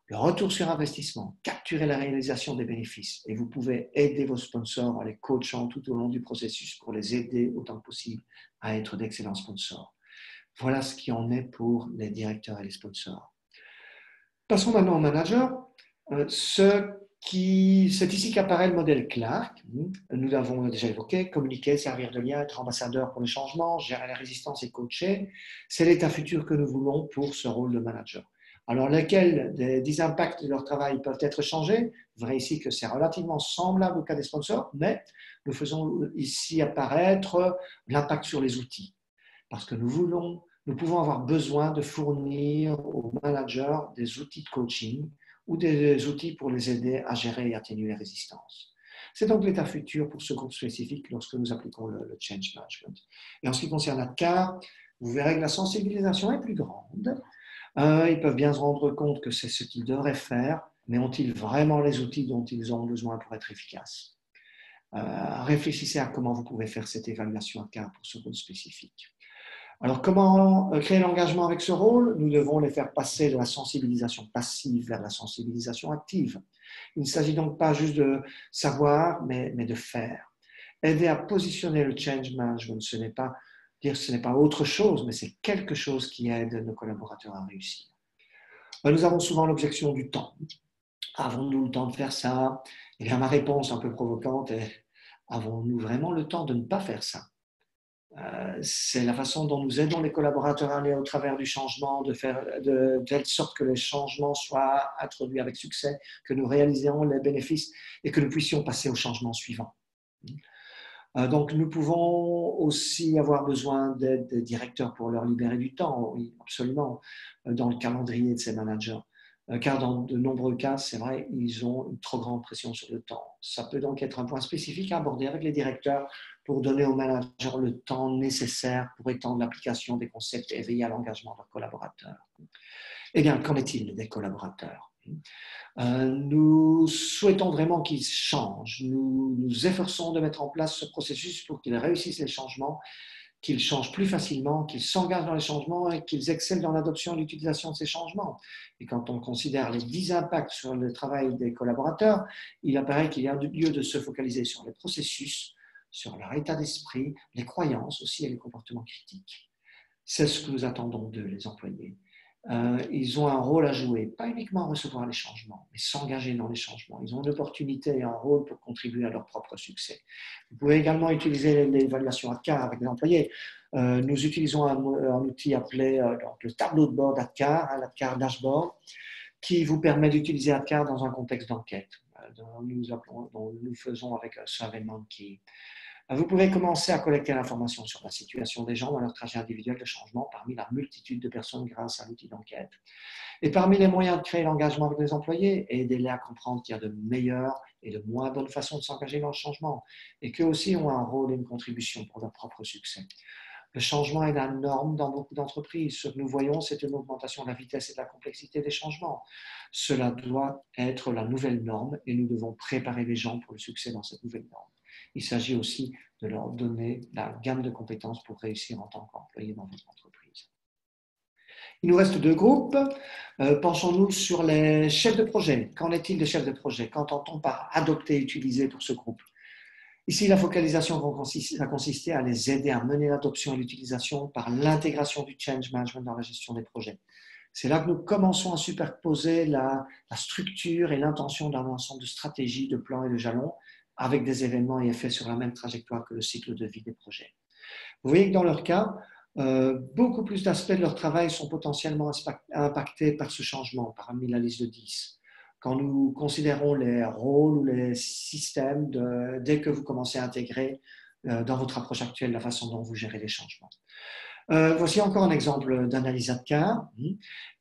Le retour sur investissement, capturez la réalisation des bénéfices et vous pouvez aider vos sponsors en les coachant tout au long du processus pour les aider autant que possible à être d'excellents sponsors. Voilà ce qui en est pour les directeurs et les sponsors. Passons maintenant au manager. C'est ici qu'apparaît le modèle Clark. Nous l'avons déjà évoqué, communiquer, servir de lien, être ambassadeur pour le changement, gérer la résistance et coacher. C'est l'état futur que nous voulons pour ce rôle de manager. Alors, lesquels des impacts de leur travail peuvent être changés? Vous verrez ici que c'est relativement semblable au cas des sponsors, mais nous faisons ici apparaître l'impact sur les outils. Parce que nous pouvons avoir besoin de fournir aux managers des outils de coaching ou des outils pour les aider à gérer et atténuer les résistances. C'est donc l'état futur pour ce groupe spécifique lorsque nous appliquons le change management. Et en ce qui concerne ADKAR, vous verrez que la sensibilisation est plus grande. Ils peuvent bien se rendre compte que c'est ce qu'ils devraient faire, mais ont-ils vraiment les outils dont ils ont besoin pour être efficaces? Réfléchissez à comment vous pouvez faire cette évaluation ADKAR pour ce rôle spécifique. Alors, comment créer l'engagement avec ce rôle? Nous devons les faire passer de la sensibilisation passive vers la sensibilisation active. Il ne s'agit donc pas juste de savoir, mais de faire. Aider à positionner le change management, ce n'est pas autre chose, mais c'est quelque chose qui aide nos collaborateurs à réussir. Nous avons souvent l'objection du temps. Avons-nous le temps de faire ça? Et bien, ma réponse un peu provocante est: avons-nous vraiment le temps de ne pas faire ça? C'est la façon dont nous aidons les collaborateurs à aller au travers du changement, de telle sorte que les changements soient introduits avec succès, que nous réalisions les bénéfices et que nous puissions passer au changement suivant. Donc, nous pouvons aussi avoir besoin d'aide des directeurs pour leur libérer du temps, oui, absolument, dans le calendrier de ces managers. Car dans de nombreux cas, c'est vrai, ils ont une trop grande pression sur le temps. Ça peut donc être un point spécifique à aborder avec les directeurs pour donner aux managers le temps nécessaire pour étendre l'application des concepts et veiller à l'engagement de leurs collaborateurs. Eh bien, qu'en est-il des collaborateurs? Nous souhaitons vraiment qu'ils changent. Nous nous efforçons de mettre en place ce processus pour qu'ils réussissent les changements, qu'ils changent plus facilement, qu'ils s'engagent dans les changements et qu'ils excellent dans l'adoption et l'utilisation de ces changements. Et quand on considère les 10 impacts sur le travail des collaborateurs, il apparaît qu'il y a lieu de se focaliser sur les processus, sur leur état d'esprit, les croyances aussi et les comportements critiques. C'est ce que nous attendons d'eux, les employés. Ils ont un rôle à jouer, pas uniquement recevoir les changements, mais s'engager dans les changements. Ils ont une opportunité et un rôle pour contribuer à leur propre succès. Vous pouvez également utiliser l'évaluation ADKAR avec les employés. Nous utilisons un outil appelé donc le tableau de bord d'ADKAR, l'ADKAR Dashboard, qui vous permet d'utiliser ADKAR dans un contexte d'enquête, dont nous faisons avec SurveyMonkey. Vous pouvez commencer à collecter l'information sur la situation des gens dans leur trajet individuel de changement parmi la multitude de personnes grâce à l'outil d'enquête. Et parmi les moyens de créer l'engagement avec les employés, aidez-les à comprendre qu'il y a de meilleures et de moins bonnes façons de s'engager dans le changement et qu'eux aussi ont un rôle et une contribution pour leur propre succès. Le changement est la norme dans beaucoup d'entreprises. Ce que nous voyons, c'est une augmentation de la vitesse et de la complexité des changements. Cela doit être la nouvelle norme et nous devons préparer les gens pour le succès dans cette nouvelle norme. Il s'agit aussi de leur donner la gamme de compétences pour réussir en tant qu'employé dans votre entreprise. Il nous reste deux groupes. Penchons-nous sur les chefs de projet. Qu'en est-il des chefs de projet? Qu'entend-on par adopter et utiliser pour ce groupe? Ici, la focalisation va consister à les aider à mener l'adoption et l'utilisation par l'intégration du change management dans la gestion des projets. C'est là que nous commençons à superposer la structure et l'intention d'un ensemble de stratégies, de plans et de jalons avec des événements et effets sur la même trajectoire que le cycle de vie des projets. Vous voyez que dans leur cas, beaucoup plus d'aspects de leur travail sont potentiellement impactés par ce changement, parmi la liste de 10. Quand nous considérons les rôles ou les systèmes dès que vous commencez à intégrer dans votre approche actuelle la façon dont vous gérez les changements. Voici encore un exemple d'analyse de cas.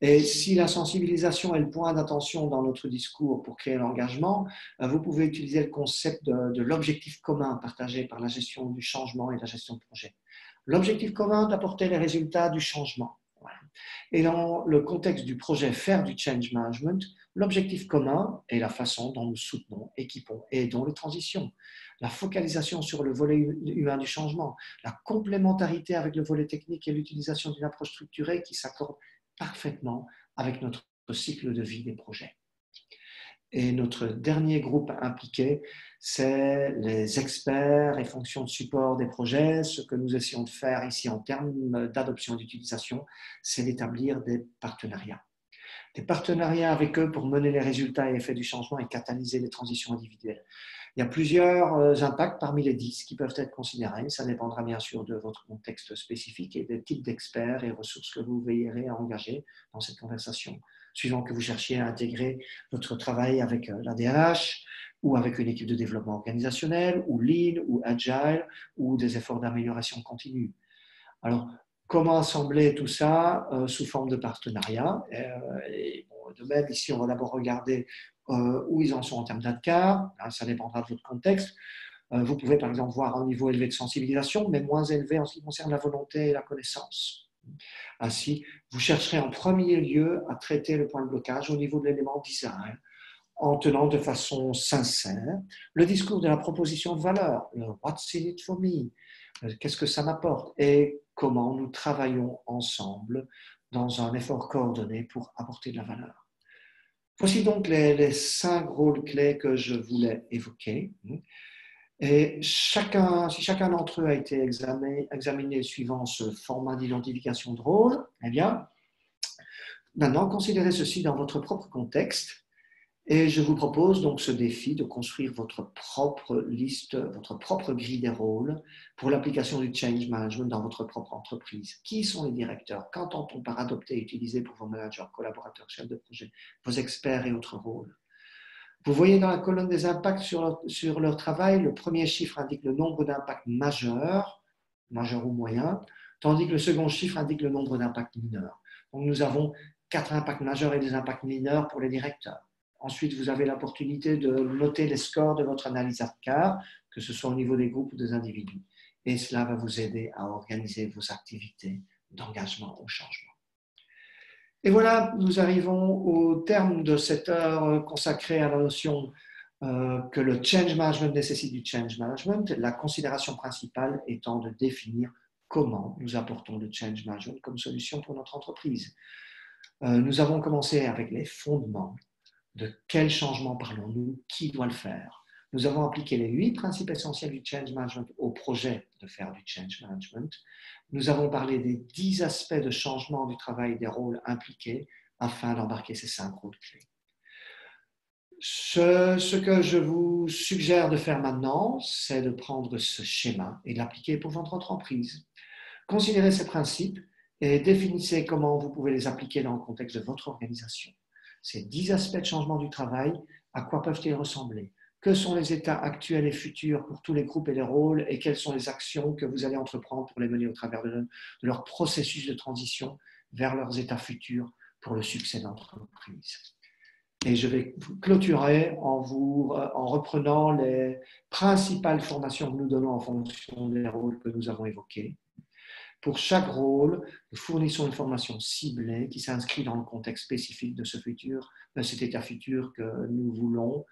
Et si la sensibilisation est le point d'attention dans notre discours pour créer l'engagement, vous pouvez utiliser le concept de l'objectif commun partagé par la gestion du changement et la gestion de projet. L'objectif commun d'apporter les résultats du changement. Et dans le contexte du projet Faire du Change Management, l'objectif commun est la façon dont nous soutenons, équipons et aidons les transitions. La focalisation sur le volet humain du changement, la complémentarité avec le volet technique et l'utilisation d'une approche structurée qui s'accorde parfaitement avec notre cycle de vie des projets. Et notre dernier groupe impliqué, c'est les experts et fonctions de support des projets. Ce que nous essayons de faire ici en termes d'adoption et d'utilisation, c'est d'établir des partenariats. Des partenariats avec eux pour mener les résultats et effets du changement et catalyser les transitions individuelles. Il y a plusieurs impacts parmi les 10 qui peuvent être considérés. Ça dépendra bien sûr de votre contexte spécifique et des types d'experts et ressources que vous veillerez à engager dans cette conversation, suivant que vous cherchiez à intégrer votre travail avec la DRH ou avec une équipe de développement organisationnel, ou Lean, ou Agile, ou des efforts d'amélioration continue. Alors, comment assembler tout ça sous forme de partenariat? De même, ici, on va d'abord regarder où ils en sont en termes d'ADCAR. Ça dépendra de votre contexte. Vous pouvez, par exemple, voir un niveau élevé de sensibilisation, mais moins élevé en ce qui concerne la volonté et la connaissance. Ainsi, vous chercherez en premier lieu à traiter le point de blocage au niveau de l'élément design, en tenant de façon sincère le discours de la proposition de valeur, le « What's in it for me » qu'est-ce que ça m'apporte et comment nous travaillons ensemble dans un effort coordonné pour apporter de la valeur. Voici donc les 5 rôles clés que je voulais évoquer. Et si chacun d'entre eux a été examiné suivant ce format d'identification de rôle, eh bien, maintenant, considérez ceci dans votre propre contexte. Et je vous propose donc ce défi de construire votre propre liste, votre propre grille des rôles pour l'application du change management dans votre propre entreprise. Qui sont les directeurs? Qu'entend-on par adopter et utiliser pour vos managers, collaborateurs, chefs de projet, vos experts et autres rôles? Vous voyez dans la colonne des impacts sur leur travail, le premier chiffre indique le nombre d'impacts majeurs, majeurs ou moyens, tandis que le second chiffre indique le nombre d'impacts mineurs. Donc nous avons 4 impacts majeurs et des impacts mineurs pour les directeurs. Ensuite, vous avez l'opportunité de noter les scores de votre analyse ADCAR, que ce soit au niveau des groupes ou des individus. Et cela va vous aider à organiser vos activités d'engagement au changement. Et voilà, nous arrivons au terme de cette heure consacrée à la notion que le change management nécessite du change management, la considération principale étant de définir comment nous apportons le change management comme solution pour notre entreprise. Nous avons commencé avec les fondements. De quel changement parlons-nous? Qui doit le faire? Nous avons appliqué les 8 principes essentiels du change management au projet de faire du change management. Nous avons parlé des 10 aspects de changement du travail et des rôles impliqués afin d'embarquer ces 5 rôles clés. Ce que je vous suggère de faire maintenant, c'est de prendre ce schéma et de l'appliquer pour votre entreprise. Considérez ces principes et définissez comment vous pouvez les appliquer dans le contexte de votre organisation. Ces 10 aspects de changement du travail, à quoi peuvent-ils ressembler? que sont les états actuels et futurs pour tous les groupes et les rôles et quelles sont les actions que vous allez entreprendre pour les mener au travers de leur processus de transition vers leurs états futurs pour le succès de l'entreprise. Et je vais clôturer en reprenant les principales formations que nous donnons en fonction des rôles que nous avons évoqués. Pour chaque rôle, nous fournissons une formation ciblée qui s'inscrit dans le contexte spécifique de cet état futur que nous voulons,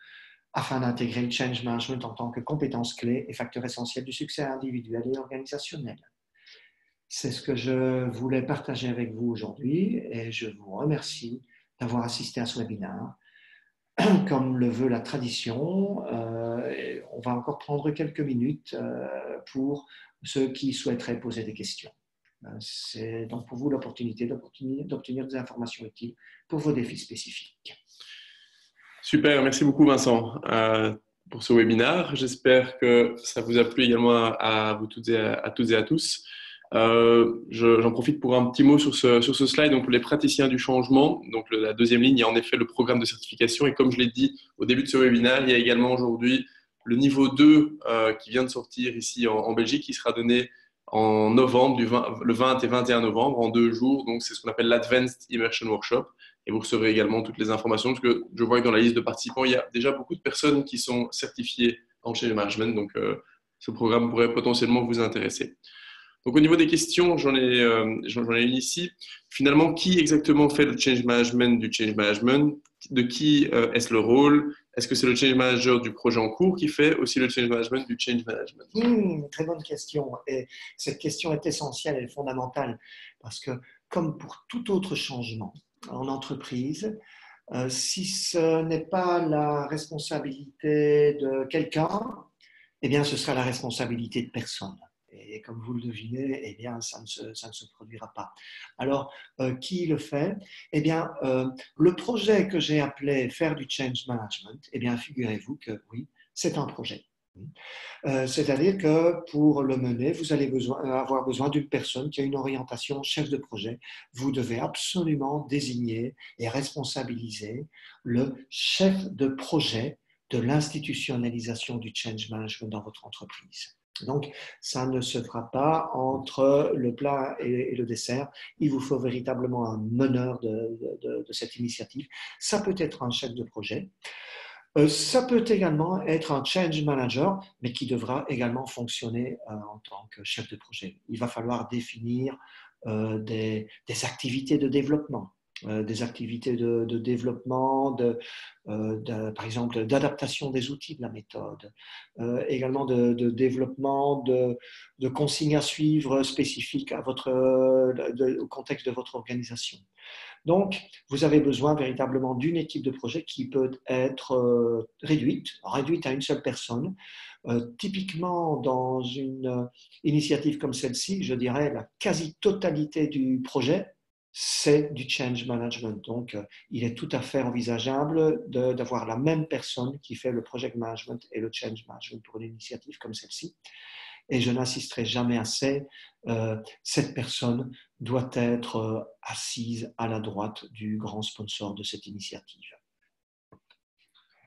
afin d'intégrer le change management en tant que compétence clé et facteur essentiel du succès individuel et organisationnel. C'est ce que je voulais partager avec vous aujourd'hui et je vous remercie d'avoir assisté à ce webinaire. Comme le veut la tradition, on va encore prendre quelques minutes pour ceux qui souhaiteraient poser des questions. C'est donc pour vous l'opportunité d'obtenir des informations utiles pour vos défis spécifiques. Super, merci beaucoup Vincent pour ce webinaire. J'espère que ça vous a plu également à vous toutes et à tous. J'en profite pour un petit mot sur ce slide. Donc, pour les praticiens du changement, donc la deuxième ligne, il y a en effet le programme de certification. Et comme je l'ai dit au début de ce webinaire, il y a également aujourd'hui le niveau 2 qui vient de sortir ici en Belgique, qui sera donné en novembre, le 20 et 21 novembre, en 2 jours. Donc, c'est ce qu'on appelle l'Advanced Immersion Workshop. Et vous recevrez également toutes les informations, parce que je vois que dans la liste de participants, il y a déjà beaucoup de personnes qui sont certifiées en change management. Donc, ce programme pourrait potentiellement vous intéresser. Donc, au niveau des questions, j'en ai une ici. Finalement, qui exactement fait le change management du change management? De qui est-ce le rôle? Est-ce que c'est le change manager du projet en cours qui fait aussi le change management du change management? Très bonne question. Et cette question est essentielle et fondamentale parce que, comme pour tout autre changement en entreprise, si ce n'est pas la responsabilité de quelqu'un, eh bien, ce sera la responsabilité de personne. Et comme vous le devinez, eh bien, ça ne se produira pas. Alors, qui le fait? Eh bien, le projet que j'ai appelé faire du change management, eh bien, figurez-vous que oui, c'est un projet. C'est-à-dire que pour le mener, vous allez avoir besoin d'une personne qui a une orientation chef de projet. Vous devez absolument désigner et responsabiliser le chef de projet de l'institutionnalisation du change management dans votre entreprise. Donc, ça ne se fera pas entre le plat et le dessert. Il vous faut véritablement un meneur de cette initiative. Ça peut être un chef de projet. Ça peut également être un change manager, mais qui devra également fonctionner en tant que chef de projet. Il va falloir définir des activités de développement. Des activités de développement, par exemple d'adaptation des outils de la méthode, également de développement de consignes à suivre spécifiques au contexte de votre organisation. Donc, vous avez besoin véritablement d'une équipe de projet qui peut être réduite à une seule personne. Typiquement, dans une initiative comme celle-ci, je dirais la quasi-totalité du projet, c'est du change management. Donc, il est tout à fait envisageable d'avoir la même personne qui fait le project management et le change management pour une initiative comme celle-ci. Et je n'insisterai jamais assez, cette personne doit être assise à la droite du grand sponsor de cette initiative.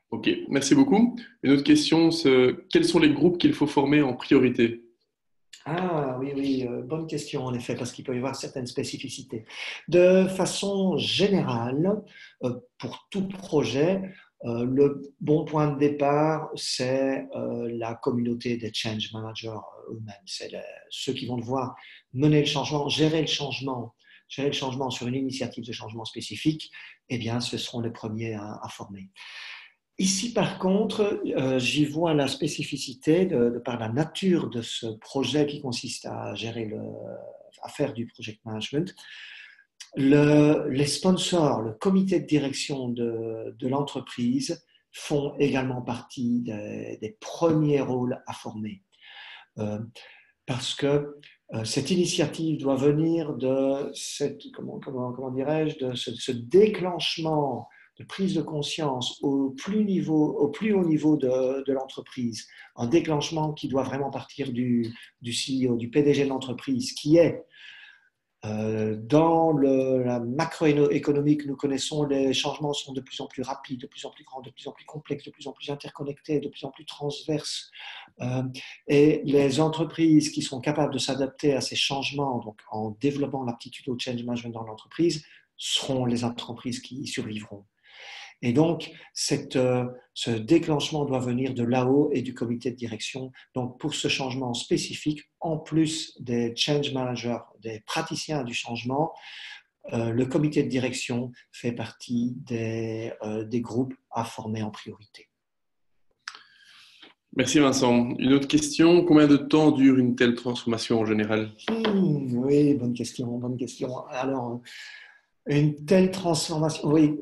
Ok, merci beaucoup. Une autre question, c'est quels sont les groupes qu'il faut former en priorité? Ah oui, bonne question en effet, parce qu'il peut y avoir certaines spécificités. De façon générale, pour tout projet, le bon point de départ, c'est la communauté des change managers eux-mêmes. C'est ceux qui vont devoir mener le changement, gérer le changement sur une initiative de changement spécifique. Eh bien, ce seront les premiers à former. Ici, par contre, j'y vois la spécificité de par la nature de ce projet qui consiste à faire du project management. Les sponsors, le comité de direction de l'entreprise font également partie des premiers rôles à former. Parce que cette initiative doit venir de comment dirais-je, de ce déclenchement de prise de conscience au plus haut niveau de l'entreprise, un déclenchement qui doit vraiment partir du CEO, du PDG de l'entreprise, qui est Dans la macroéconomique, nous connaissons, les changements sont de plus en plus rapides, de plus en plus grands, de plus en plus complexes, de plus en plus interconnectés, de plus en plus transverses. Et les entreprises qui sont capables de s'adapter à ces changements, donc en développant l'aptitude au change management dans l'entreprise, seront les entreprises qui y survivront. Et donc, ce déclenchement doit venir de là-haut et du comité de direction. Donc, pour ce changement spécifique, en plus des change managers, des praticiens du changement, le comité de direction fait partie des groupes à former en priorité. Merci Vincent. Une autre question, combien de temps dure une telle transformation en général? Oui, bonne question, bonne question. Alors, une telle transformation, oui.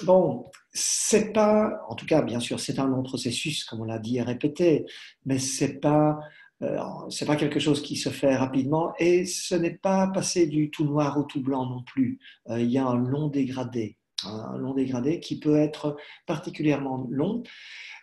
Bon, c'est pas, en tout cas, bien sûr, c'est un long processus, comme on l'a dit et répété, mais c'est pas quelque chose qui se fait rapidement et ce n'est pas passer du tout noir au tout blanc non plus. Il y a un long dégradé qui peut être particulièrement long.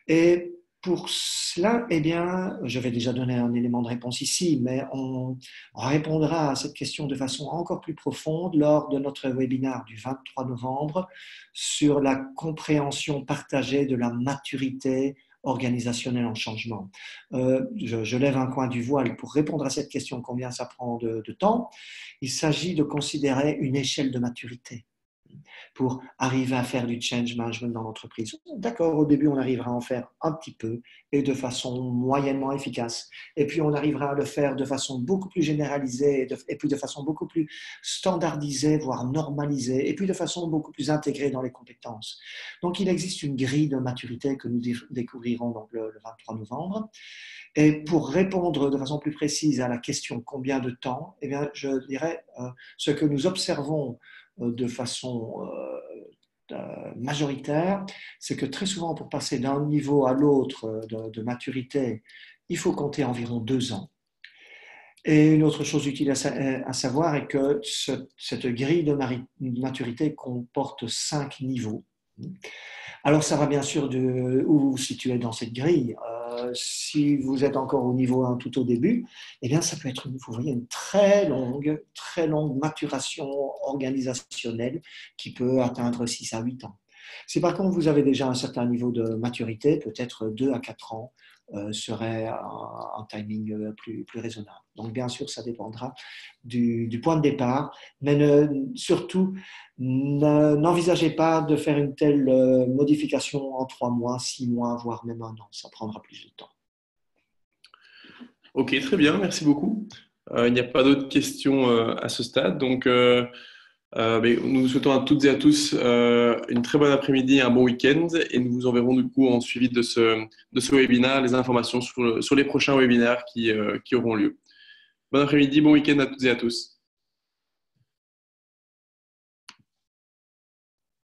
Et pour cela, eh bien, je vais déjà donner un élément de réponse ici, mais on répondra à cette question de façon encore plus profonde lors de notre webinaire du 23 novembre sur la compréhension partagée de la maturité organisationnelle en changement. Je lève un coin du voile pour répondre à cette question, combien ça prend de temps. Il s'agit de considérer une échelle de maturité pour arriver à faire du change management dans l'entreprise. D'accord, au début, on arrivera à en faire un petit peu et de façon moyennement efficace. Et puis, on arrivera à le faire de façon beaucoup plus généralisée et puis de façon beaucoup plus standardisée, voire normalisée, et puis de façon beaucoup plus intégrée dans les compétences. Donc, il existe une grille de maturité que nous découvrirons donc le 23 novembre. Et pour répondre de façon plus précise à la question combien de temps, eh bien, je dirais ce que nous observons de façon majoritaire, c'est que très souvent, pour passer d'un niveau à l'autre de maturité, il faut compter environ 2 ans. Et une autre chose utile à savoir est que cette grille de maturité comporte 5 niveaux. Alors, ça va bien sûr de où vous vous situez dans cette grille. Si vous êtes encore au niveau 1 tout au début, eh bien, ça peut être vous voyez, une très longue maturation organisationnelle qui peut atteindre 6 à 8 ans. Si par contre vous avez déjà un certain niveau de maturité, peut-être 2 à 4 ans serait un timing plus raisonnable. Donc bien sûr, ça dépendra du point de départ, mais surtout, n'envisagez pas de faire une telle modification en 3 mois, 6 mois, voire même 1 an. Ça prendra plus de temps. Ok, très bien, merci beaucoup. Il n'y a pas d'autres questions à ce stade, donc mais nous vous souhaitons à toutes et à tous une très bonne après-midi et un bon week-end et nous vous enverrons du coup en suivi de ce webinaire les informations sur les prochains webinaires qui auront lieu. Bon après-midi, bon week-end à toutes et à tous.